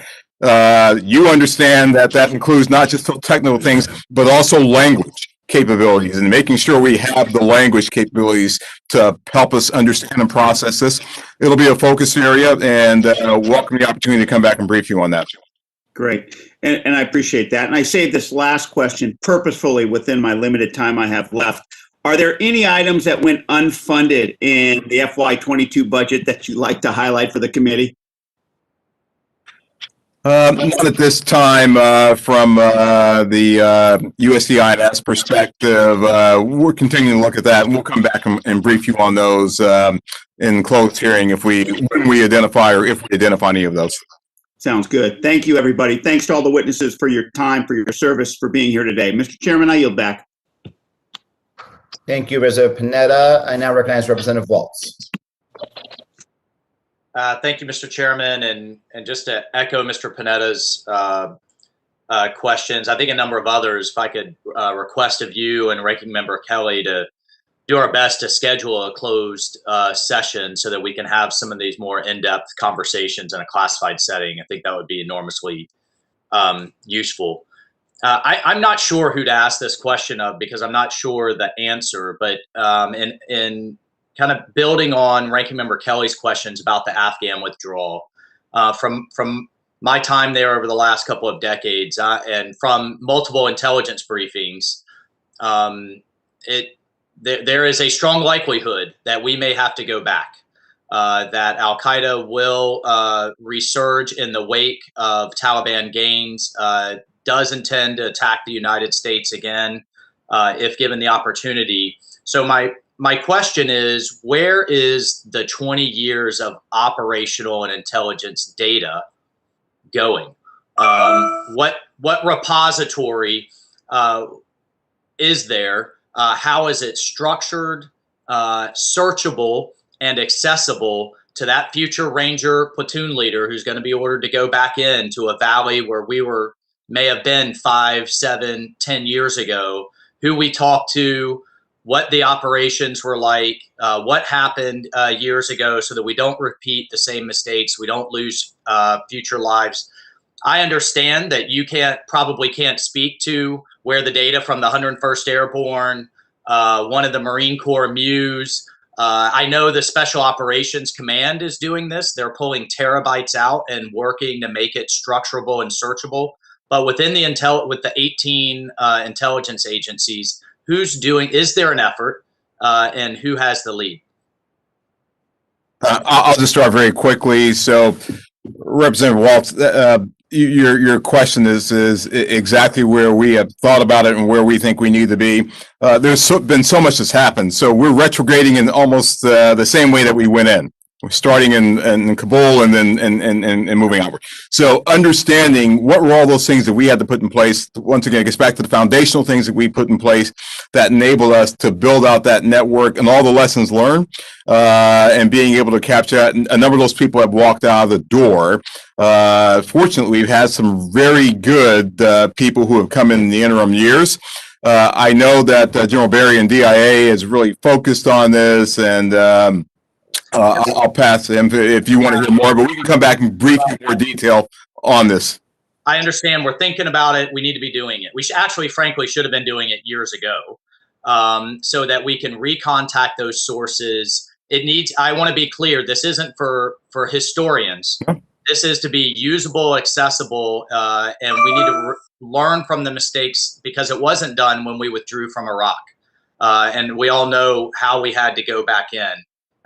You understand that includes not just technical things, but also language capabilities and making sure we have the language capabilities to help us understand and process this. It'll be a focus area, and welcome the opportunity to come back and brief you on that. Great. And I appreciate that. And I saved this last question purposefully within my limited time I have left. Are there any items that went unfunded in the FY22 budget that you'd like to highlight for the committee? Not at this time. From the USDINS perspective, we're continuing to look at that, and we'll come back and brief you on those in closed hearing when we identify or if we identify any of those. Sounds good. Thank you, everybody. Thanks to all the witnesses for your time, for your service, for being here today. Mr. Chairman, I yield back. Thank you, Representative Panetta. I now recognize Representative Waltz. Thank you, Mr. Chairman, and just to echo Mr. Panetta's questions, I think a number of others, if I could request of you and Ranking Member Kelly to do our best to schedule a closed session so that we can have some of these more in-depth conversations in a classified setting. I think that would be enormously useful. I'm not sure who to ask this question of because I'm not sure the answer, but in kind of building on Ranking Member Kelly's questions about the Afghan withdrawal, from my time there over the last couple of decades and from multiple intelligence briefings, there is a strong likelihood that we may have to go back, that Al-Qaeda will resurge in the wake of Taliban gains, does intend to attack the United States again if given the opportunity. So my question is, where is the 20 years of operational and intelligence data going? What repository is there? How is it structured, searchable, and accessible to that future Ranger platoon leader who's going to be ordered to go back into a valley where we may have been 5, 7, 10 years ago, who we talked to, what the operations were like, what happened years ago, so that we don't repeat the same mistakes, we don't lose future lives. I understand that you probably can't speak to where the data from the 101st Airborne, one of the Marine Corps MEUs, I know the Special Operations Command is doing this. They're pulling terabytes out and working to make it structurable and searchable. But within with the 18 intelligence agencies, is there an effort, and who has the lead? I'll just start very quickly. So, Representative Waltz, your question is exactly where we have thought about it and where we think we need to be. There's been so much that's happened. So we're retrograding in almost the same way that we went in. We're starting in Kabul and then and moving outward. So understanding what were all those things that we had to put in place. Once again, it gets back to the foundational things that we put in place that enabled us to build out that network and all the lessons learned, and being able to capture that. And a number of those people have walked out of the door. Fortunately, we've had some very good people who have come in the interim years. I know that General Barry and DIA is really focused on this, and I'll pass to him if you want to hear more, but we can come back and brief you in more detail on this. I understand. We're thinking about it. We need to be doing it. We frankly should have been doing it years ago, so that we can recontact those sources. I want to be clear, this isn't for historians. This is to be usable, accessible, and we need to learn from the mistakes, because it wasn't done when we withdrew from Iraq. And we all know how we had to go back in.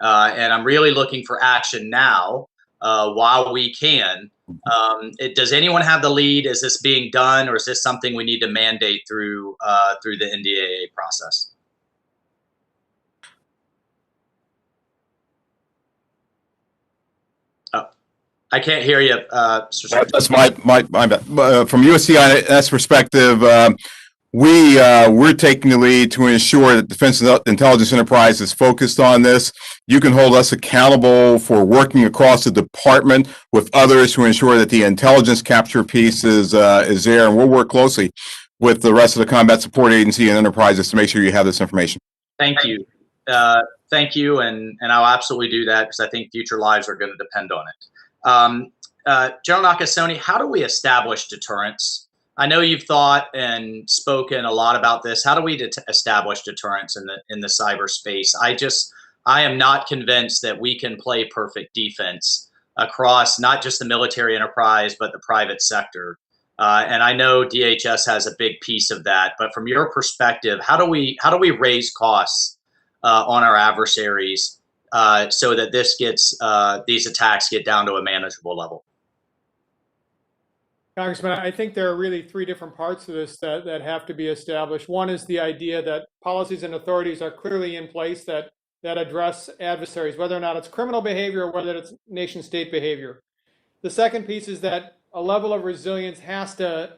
And I'm really looking for action now, while we can. Does anyone have the lead? Is this being done, or is this something we need to mandate through the NDAA process? I can't hear you. That's my bad. From USCIS perspective, we're taking the lead to ensure that Defense Intelligence Enterprise is focused on this. You can hold us accountable for working across the department with others to ensure that the intelligence capture piece is there, and we'll work closely with the rest of the Combat Support Agency and enterprises to make sure you have this information. Thank you. Thank you, and I'll absolutely do that, because I think future lives are going to depend on it. General Nakasone, how do we establish deterrence? I know you've thought and spoken a lot about this. How do we establish deterrence in the cyberspace? I am not convinced that we can play perfect defense across not just the military enterprise, but the private sector. And I know DHS has a big piece of that. But from your perspective, how do we raise costs on our adversaries so that these attacks get down to a manageable level? Congressman, I think there are really three different parts to this that have to be established. One is the idea that policies and authorities are clearly in place that address adversaries, whether or not it's criminal behavior or whether it's nation state behavior. The second piece is that a level of resilience has to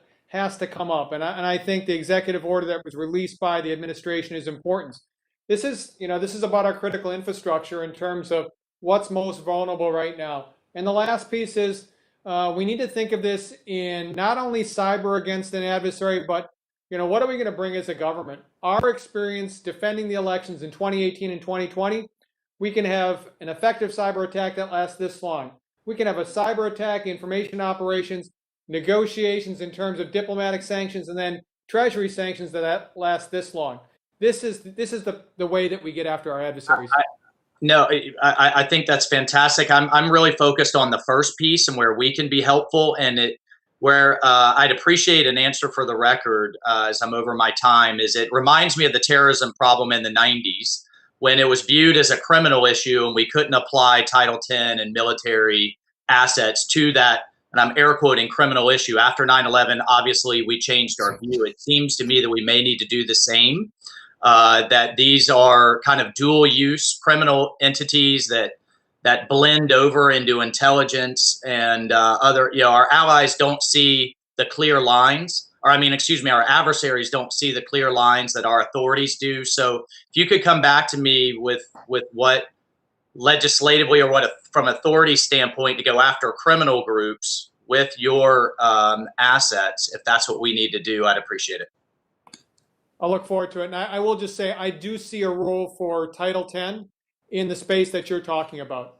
come up. And I think the executive order that was released by the administration is important. This is about our critical infrastructure in terms of what's most vulnerable right now. And the last piece is we need to think of this in not only cyber against an adversary, but what are we going to bring as a government? Our experience defending the elections in 2018 and 2020, we can have an effective cyber attack that lasts this long. We can have a cyber attack, information operations, negotiations in terms of diplomatic sanctions, and then treasury sanctions that last this long. This is the way that we get after our adversaries. I think that's fantastic. I'm really focused on the first piece and where we can be helpful, and where I'd appreciate an answer for the record as I'm over my time. It reminds me of the terrorism problem in the 90s, when it was viewed as a criminal issue and we couldn't apply Title 10 and military assets to that, and I'm air quoting, criminal issue. After 9/11, obviously we changed our view. It seems to me that we may need to do the same. That these are kind of dual use criminal entities that blend over into intelligence, and our allies don't see the clear lines, our adversaries don't see the clear lines that our authorities do. So if you could come back to me with what legislatively or from authority standpoint to go after criminal groups with your assets. If that's what we need to do, I'd appreciate it. I'll look forward to it. And I will just say, I do see a role for Title 10 in the space that you're talking about.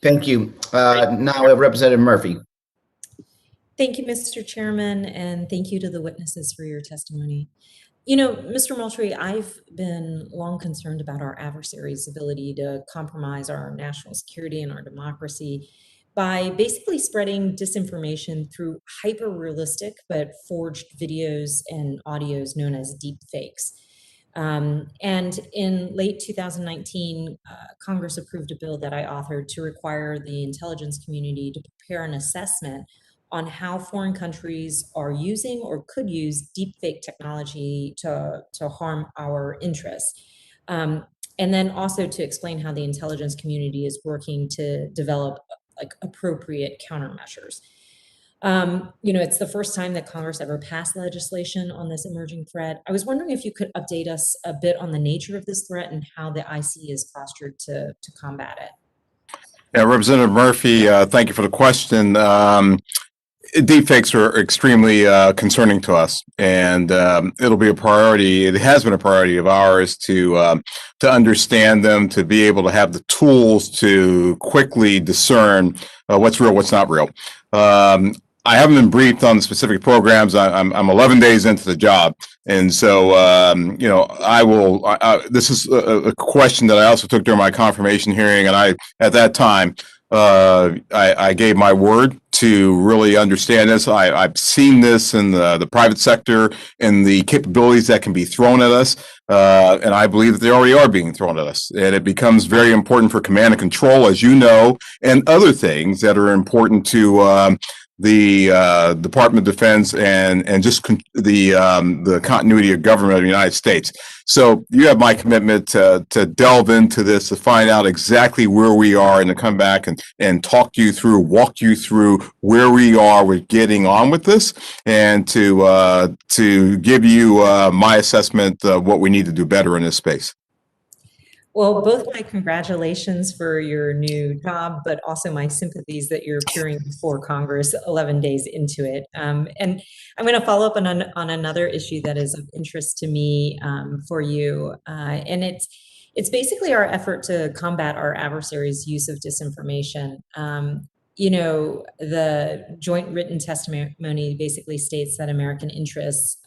Thank you. Now we have Representative Murphy. Thank you, Mr. Chairman, and thank you to the witnesses for your testimony. You know, Mr. Moultrie, I've been long concerned about our adversaries' ability to compromise our national security and our democracy by basically spreading disinformation through hyper-realistic but forged videos and audios known as deep fakes. And in late 2019, Congress approved a bill that I authored to require the intelligence community to prepare an assessment on how foreign countries are using or could use deepfake technology to harm our interests. And then also to explain how the intelligence community is working to develop appropriate countermeasures. You know, it's the first time that Congress ever passed legislation on this emerging threat. I was wondering if you could update us a bit on the nature of this threat and how the IC is postured to combat it. Yeah, Representative Murphy, thank you for the question. Deepfakes are extremely concerning to us, and it'll be a priority. It has been a priority of ours to understand them, to be able to have the tools to quickly discern what's real, what's not real. I haven't been briefed on the specific programs. I'm 11 days into the job, and so you know, this is a question that I also took during my confirmation hearing, and at that time I gave my word to really understand this. I've seen this in the private sector and the capabilities that can be thrown at us, and I believe that they already are being thrown at us. And it becomes very important for command and control, as you know, and other things that are important to the Department of Defense and just the continuity of government of the United States. So you have my commitment to delve into this, to find out exactly where we are, and to come back and walk you through where we are with getting on with this, and to give you my assessment of what we need to do better in this space. Well, both my congratulations for your new job, but also my sympathies that you're appearing before Congress 11 days into it. And I'm going to follow up on another issue that is of interest to me for you. And it's basically our effort to combat our adversaries' use of disinformation. You know, the joint written testimony basically states that American interests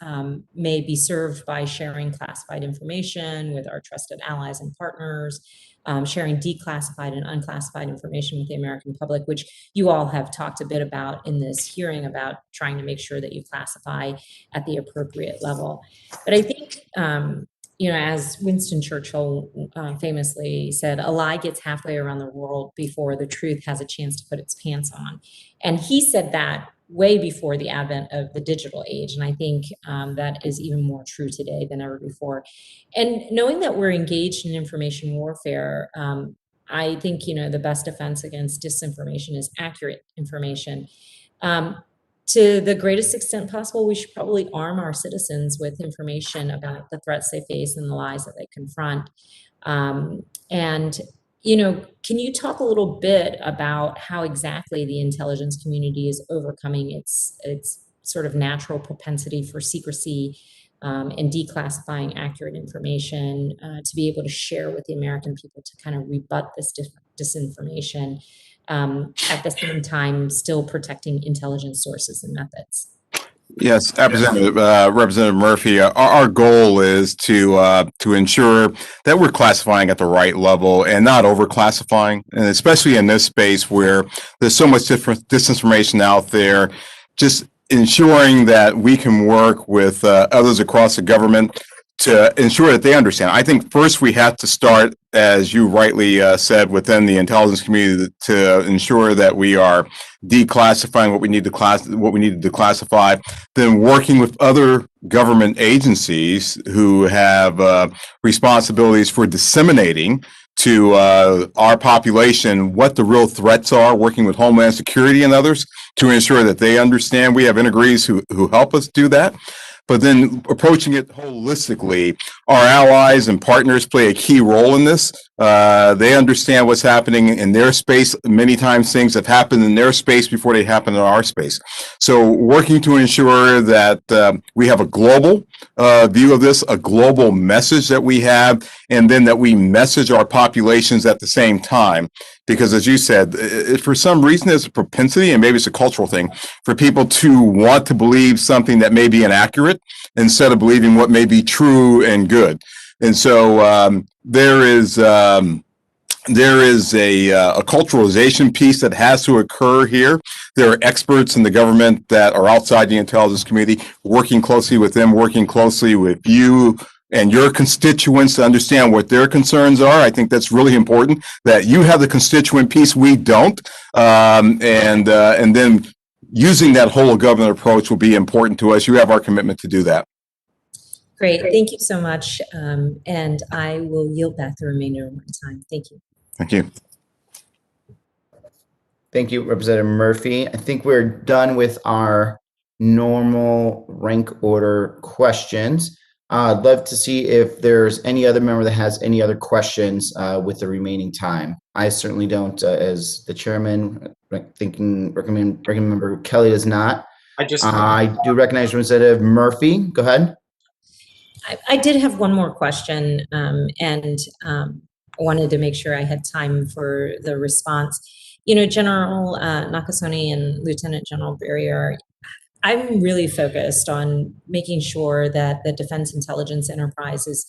may be served by sharing classified information with our trusted allies and partners, sharing declassified and unclassified information with the American public, which you all have talked a bit about in this hearing about trying to make sure that you classify at the appropriate level. But I think, you know, as Winston Churchill famously said, a lie gets halfway around the world before the truth has a chance to put its pants on. And he said that way before the advent of the digital age. And I think that is even more true today than ever before. And knowing that we're engaged in information warfare, I think, you know, the best defense against disinformation is accurate information. To the greatest extent possible, we should probably arm our citizens with information about the threats they face and the lies that they confront. And, you know, can you talk a little bit about how exactly the intelligence community is overcoming its sort of natural propensity for secrecy and declassifying accurate information to be able to share with the American people to kind of rebut this disinformation? At the same time, still protecting intelligence sources and methods. Yes, Representative Murphy, our goal is to ensure that we're classifying at the right level and not overclassifying, and especially in this space where there's so much disinformation out there, just ensuring that we can work with others across the government to ensure that they understand. I think first we have to start, as you rightly said, within the intelligence community to ensure that we are declassifying what we need to declassify, then working with other government agencies who have responsibilities for disseminating to our population what the real threats are, working with Homeland Security and others to ensure that they understand. We have integrees who help us do that. but then approaching it holistically. Our allies and partners play a key role in this. They understand what's happening in their space. Many times things have happened in their space before they happen in our space. So working to ensure that we have a global view of this, a global message that we have, and then that we message our populations at the same time. Because as you said, for some reason, there's a propensity, and maybe it's a cultural thing, for people to want to believe something that may be inaccurate instead of believing what may be true and good. And so there is a culturalization piece that has to occur here. There are experts in the government that are outside the intelligence community, working closely with them, working closely with you and your constituents to understand what their concerns are. I think that's really important, that you have the constituent piece, we don't. And then using that whole of government approach will be important to us. You have our commitment to do that. Great. Thank you so much. And I will yield back the remainder of my time. Thank you. Thank you. Thank you, Representative Murphy. I think we're done with our normal rank order questions. I'd love to see if there's any other member that has any other questions with the remaining time. I certainly don't, as the chairman. Recommend Member Kelly does not. I do recognize Representative Murphy. Go ahead. I did have one more question, and I wanted to make sure I had time for the response. You know, General Nakasone and Lieutenant General Berrier, I'm really focused on making sure that the Defense Intelligence Enterprise is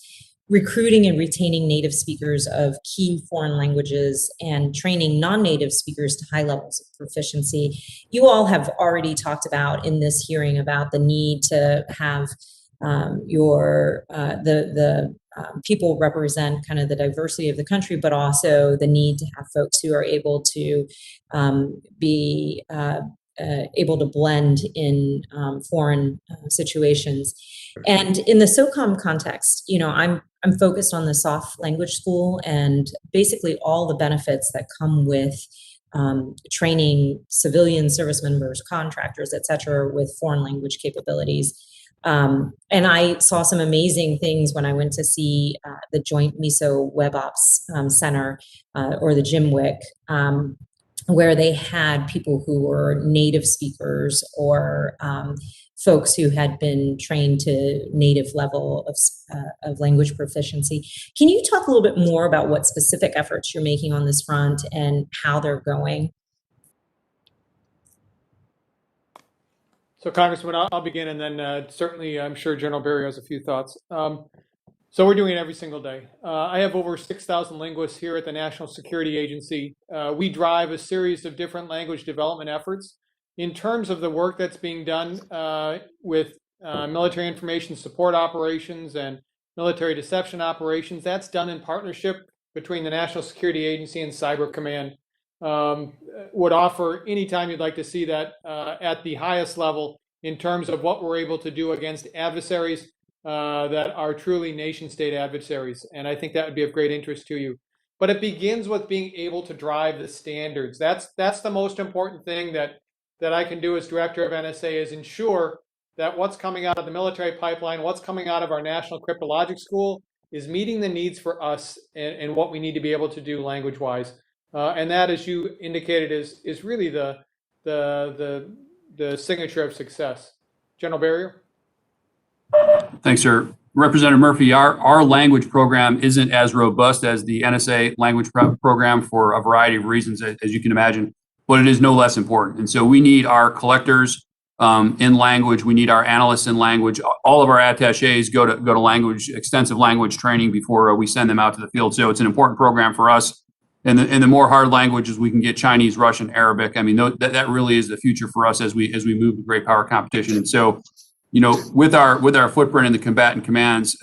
recruiting and retaining native speakers of key foreign languages and training non-native speakers to high levels of proficiency. You all have already talked about in this hearing about the need to have people represent kind of the diversity of the country, but also the need to have folks who are able to be able to blend in foreign situations. And in the SOCOM context, you know, I'm focused on the soft language school and basically all the benefits that come with training civilian service members, contractors, et cetera, with foreign language capabilities. And I saw some amazing things when I went to see the Joint MISO Web Ops Center, or the JIMWIC, where they had people who were native speakers or folks who had been trained to native level of language proficiency. Can you talk a little bit more about what specific efforts you're making on this front and how they're going? So Congressman, I'll begin, and then certainly I'm sure General Berrier has a few thoughts. So we're doing it every single day. I have over 6,000 linguists here at the National Security Agency. We drive a series of different language development efforts. In terms of the work that's being done with military information support operations and military deception operations, that's done in partnership between the National Security Agency and Cyber Command. Would offer anytime you'd like to see that at the highest level in terms of what we're able to do against adversaries that are truly nation state adversaries. And I think that would be of great interest to you. But it begins with being able to drive the standards. That's the most important thing that I can do as director of NSA, is ensure that what's coming out of the military pipeline, what's coming out of our National Cryptologic School is meeting the needs for us and what we need to be able to do language-wise. And that, as you indicated, is really the signature of success. General Berrier? Thanks, sir. Representative Murphy, our language program isn't as robust as the NSA language program for a variety of reasons, as you can imagine, but it is no less important. And so we need our collectors in language. We need our analysts in language. All of our attachés go to language, extensive language training before we send them out to the field. So it's an important program for us. And the more hard languages we can get, Chinese, Russian, Arabic. I mean, that really is the future for us as we move to great power competition. And so, you know, with our footprint in the combatant commands,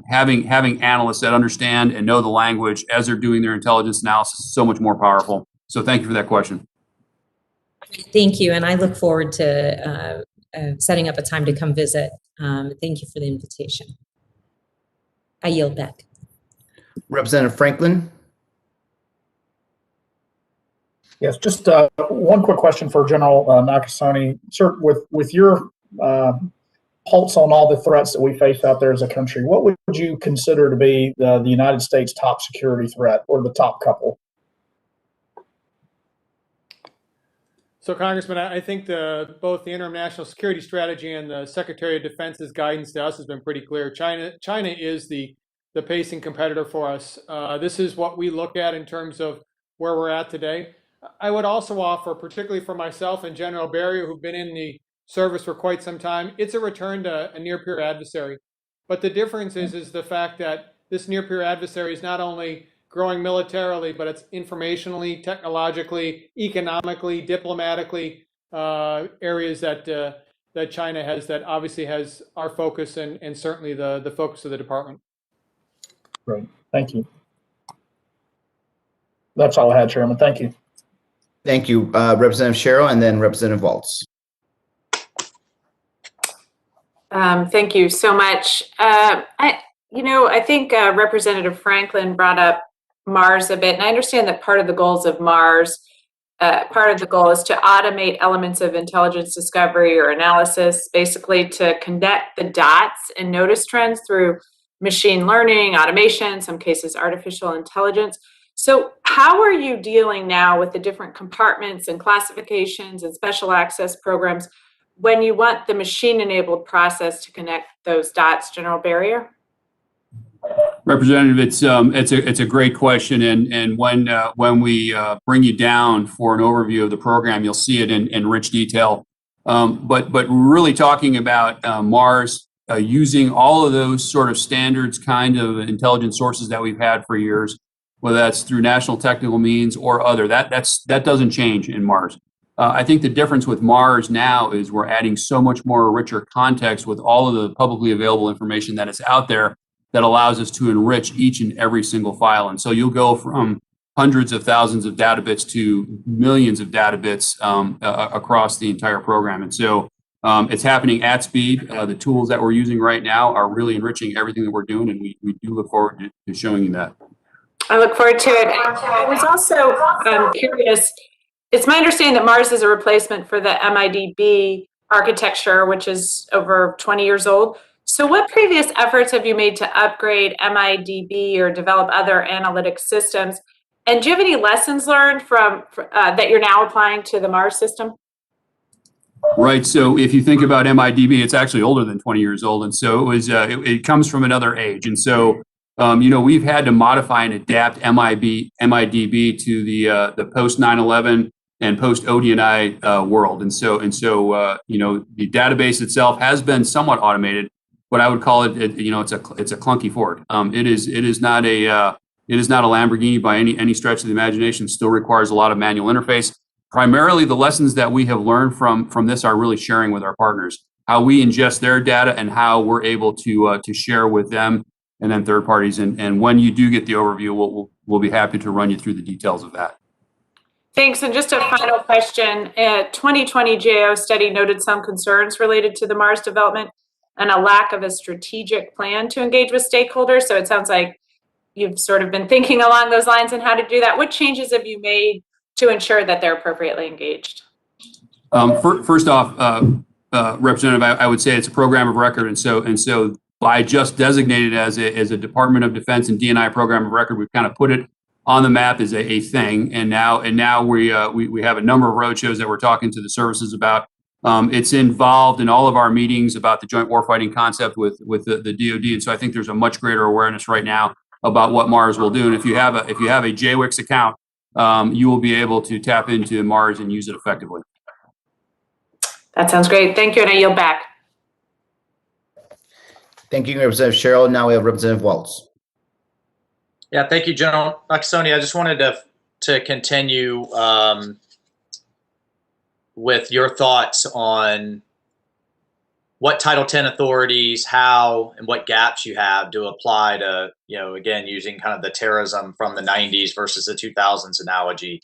having analysts that understand and know the language as they're doing their intelligence analysis is so much more powerful. So thank you for that question. Thank you, and I look forward to setting up a time to come visit. Thank you for the invitation. I yield back. Representative Franklin. Yes, just one quick question for General Nakasone. Sir, with your pulse on all the threats that we face out there as a country, what would you consider to be the United States' top security threat, or the top couple? So, Congressman, I think both the interim national security strategy and the Secretary of Defense's guidance to us has been pretty clear. China is the pacing competitor for us. This is what we look at in terms of where we're at today. I would also offer, particularly for myself and General Barrier, who've been in the service for quite some time, it's a return to a near-peer adversary. But the difference is the fact that this near-peer adversary is not only growing militarily, but it's informationally, technologically, economically, diplomatically, areas that China has, that obviously has our focus and certainly the focus of the department. Great, thank you. That's all I had, Chairman. Thank you. Thank you, Representative Sherrill, and then Representative Waltz. Thank you so much. I think Representative Franklin brought up Mars a bit, and I understand that part of the goals of Mars, part of the goal is to automate elements of intelligence discovery or analysis, basically to connect the dots and notice trends through machine learning, automation, in some cases artificial intelligence. So how are you dealing now with the different compartments and classifications and special access programs when you want the machine-enabled process to connect those dots, General Barrier? Representative, it's a great question, and when we bring you down for an overview of the program, you'll see it in rich detail. But really talking about Mars, using all of those sort of standards kind of intelligence sources that we've had for years, whether that's through national technical means or other, that doesn't change in Mars. I think the difference with Mars now is we're adding so much more richer context with all of the publicly available information that is out there that allows us to enrich each and every single file. And so you'll go from hundreds of thousands of data bits to millions of data bits across the entire program. And so it's happening at speed. The tools that we're using right now are really enriching everything that we're doing, and we do look forward to showing you that. I look forward to it. I was also curious. It's my understanding that Mars is a replacement for the MIDB architecture, which is over 20 years old. So what previous efforts have you made to upgrade MIDB or develop other analytic systems? And do you have any lessons learned from that you're now applying to the Mars system? Right. So if you think about MIDB, it's actually older than 20 years old. And so it was it comes from another age. And so we've had to modify and adapt MIDB to the post 9/11 and post ODNI world. And so the database itself has been somewhat automated, but I would call it it's a clunky Ford. It is not a Lamborghini by any stretch of the imagination. It still requires a lot of manual interface. Primarily, the lessons that we have learned from this are really sharing with our partners, how we ingest their data and how we're able to share with them and then third parties. And when you do get the overview, we'll be happy to run you through the details of that. Thanks. And just a final question. A 2020 GAO study noted some concerns related to the Mars development and a lack of a strategic plan to engage with stakeholders. So it sounds like you've sort of been thinking along those lines and how to do that. What changes have you made to ensure that they're appropriately engaged? First off, Representative, I would say it's a program of record. And so by just designated as a Department of Defense and DNI program of record, we've kind of put it on the map as a thing. And now we have a number of roadshows that we're talking to the services about. It's involved in all of our meetings about the joint warfighting concept with the DoD. And so I think there's a much greater awareness right now about what Mars will do. And if you have a JWICS account, you will be able to tap into Mars and use it effectively. That sounds great. Thank you, and I yield back. Thank you, Representative Sherrill. Now we have Representative Waltz. Yeah, thank you, General Sony. I just wanted to continue with your thoughts on what Title X authorities, how and what gaps you have to apply to, again, using kind of the terrorism from the 90s versus the 2000s analogy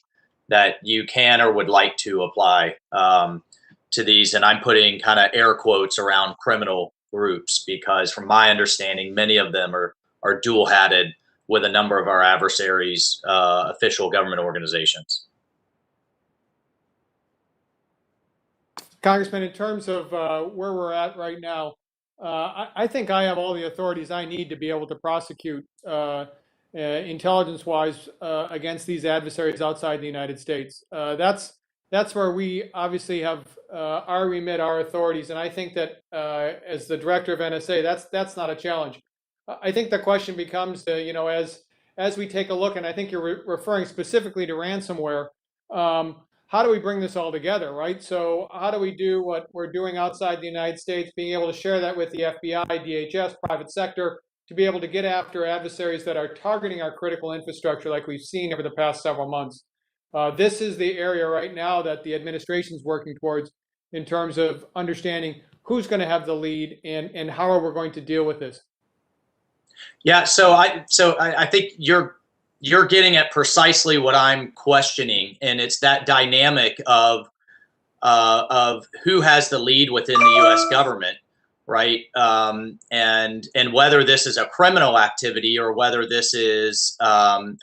that you can or would like to apply to these. And I'm putting kind of air quotes around criminal groups because from my understanding, many of them are dual-hatted with a number of our adversaries' official government organizations. Congressman, in terms of where we're at right now, I think I have all the authorities I need to be able to prosecute intelligence-wise against these adversaries outside the United States. That's where we obviously have our remit, our authorities, and I think that as the director of NSA, that's not a challenge. I think the question becomes, as we take a look, and I think you're referring specifically to ransomware. How do we bring this all together, right? So how do we do what we're doing outside the United States, being able to share that with the FBI, DHS, private sector, to be able to get after adversaries that are targeting our critical infrastructure like we've seen over the past several months. This is the area right now that the administration is working towards in terms of understanding who's going to have the lead and how are we going to deal with this. Yeah, so I think you're getting at precisely what I'm questioning, and it's that dynamic of who has the lead within the U.S. government, right? And whether this is a criminal activity or whether this is an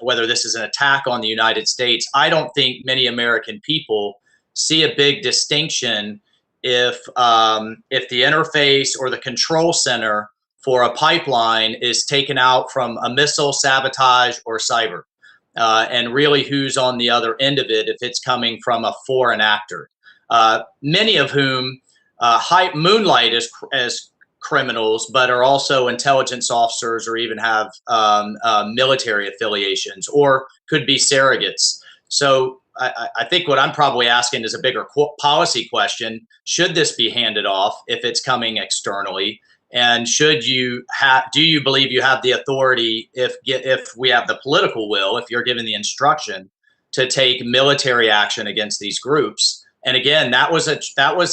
attack on the United States. I don't think many American people see a big distinction if the interface or the control center for a pipeline is taken out from a missile, sabotage, or cyber, and really who's on the other end of it if it's coming from a foreign actor, many of whom moonlight as criminals, but are also intelligence officers or even have military affiliations or could be surrogates. So I think what I'm probably asking is a bigger policy question. Should this be handed off if it's coming externally? And do you believe you have the authority if we have the political will, if you're given the instruction to take military action against these groups? And again, that was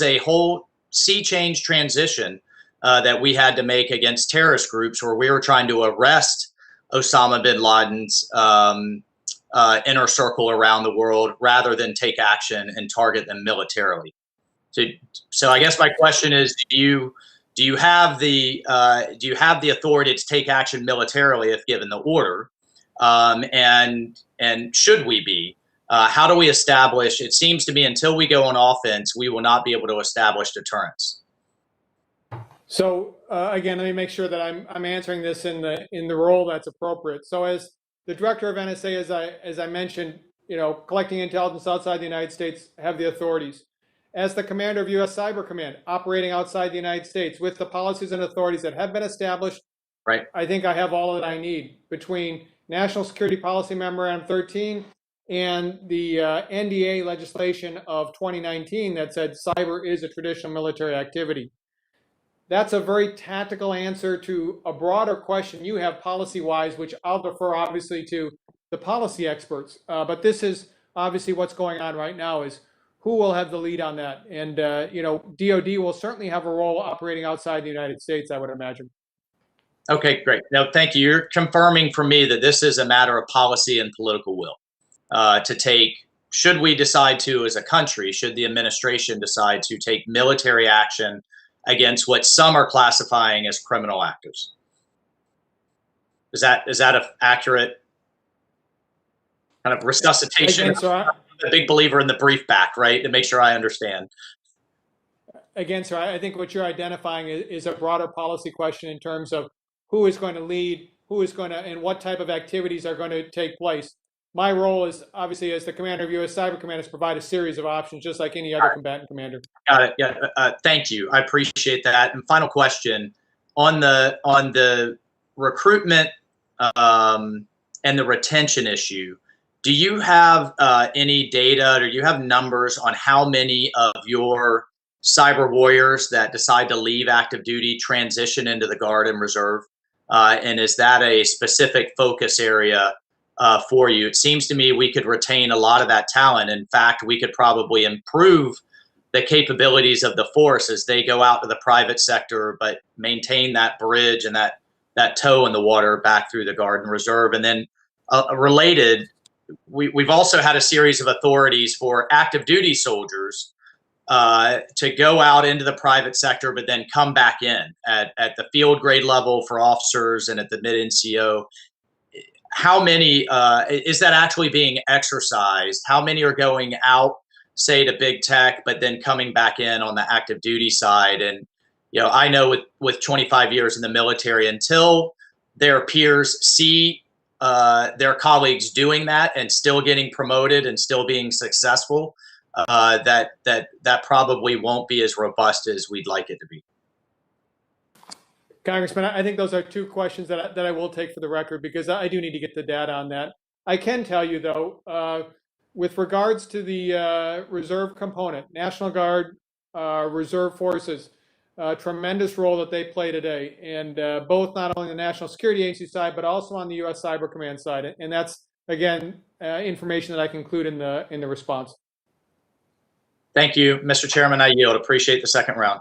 a whole sea change transition that we had to make against terrorist groups where we were trying to arrest Osama bin Laden's inner circle around the world rather than take action and target them militarily. So I guess my question is, do you have the authority to take action militarily if given the order? And should we be? How do we establish? It seems to me until we go on offense, we will not be able to establish deterrence. So again, let me make sure that I'm answering this in the role that's appropriate. So as the director of NSA, as I mentioned, collecting intelligence outside the United States, have the authorities. As the commander of U.S. Cyber Command, operating outside the United States with the policies and authorities that have been established, right? I think I have all that I need between National Security Policy Memorandum 13 and the NDA legislation of 2019 that said cyber is a traditional military activity. That's a very tactical answer to a broader question you have policy-wise, which I'll defer obviously to the policy experts. But this is obviously what's going on right now is who will have the lead on that? And, DOD will certainly have a role operating outside the United States, I would imagine. Okay, great. No, thank you. You're confirming for me that this is a matter of policy and political will to take, should we decide to as a country, should the administration decide to take military action against what some are classifying as criminal actors. Is that an accurate kind of resuscitation? Again, so I'm a big believer in the brief back, right, to make sure I understand. Again, sir, I think what you're identifying is a broader policy question in terms of who is going to lead, who is going to, and what type of activities are going to take place. My role is obviously as the commander of U.S. Cyber Command is provide a series of options, just like any other combatant commander. Got it. Yeah. Thank you. I appreciate that. And final question on the recruitment and the retention issue. Do you have any data, or do you have numbers on how many of your cyber warriors that decide to leave active duty transition into the Guard and Reserve? And is that a specific focus area for you? It seems to me we could retain a lot of that talent. In fact, we could probably improve the capabilities of the force as they go out to the private sector, but maintain that bridge and that toe in the water back through the Guard and Reserve. And then related, we've also had a series of authorities for active duty soldiers to go out into the private sector, but then come back in at the field grade level for officers and at the mid NCO. How many is that actually being exercised? How many are going out, say, to big tech, but then coming back in on the active duty side? You know, I know with 25 years in the military, until their peers see their colleagues doing that and still getting promoted and still being successful, that probably won't be as robust as we'd like it to be. Congressman, I think those are two questions that I will take for the record, because I do need to get the data on that. I can tell you, though, with regards to the reserve component, National Guard, reserve forces, tremendous role that they play today, and both not only the National Security Agency side, but also on the U.S. Cyber Command side. And that's, again, information that I can include in the response. Thank you, Mr. Chairman. I yield. Appreciate the second round.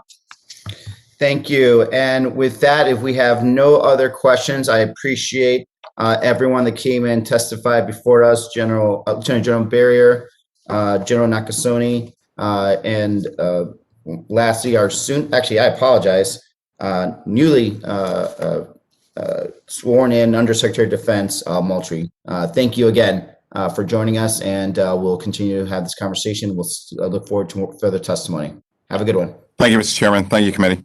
Thank you. And with that, if we have no other questions, I appreciate everyone that came in, testified before us, Lieutenant General Barrier, General Nakasone, and lastly, I apologize, newly sworn in Undersecretary of Defense, Moultrie. Thank you again for joining us, and we'll continue to have this conversation. We'll look forward to further testimony. Have a good one. Thank you, Mr. Chairman. Thank you, committee.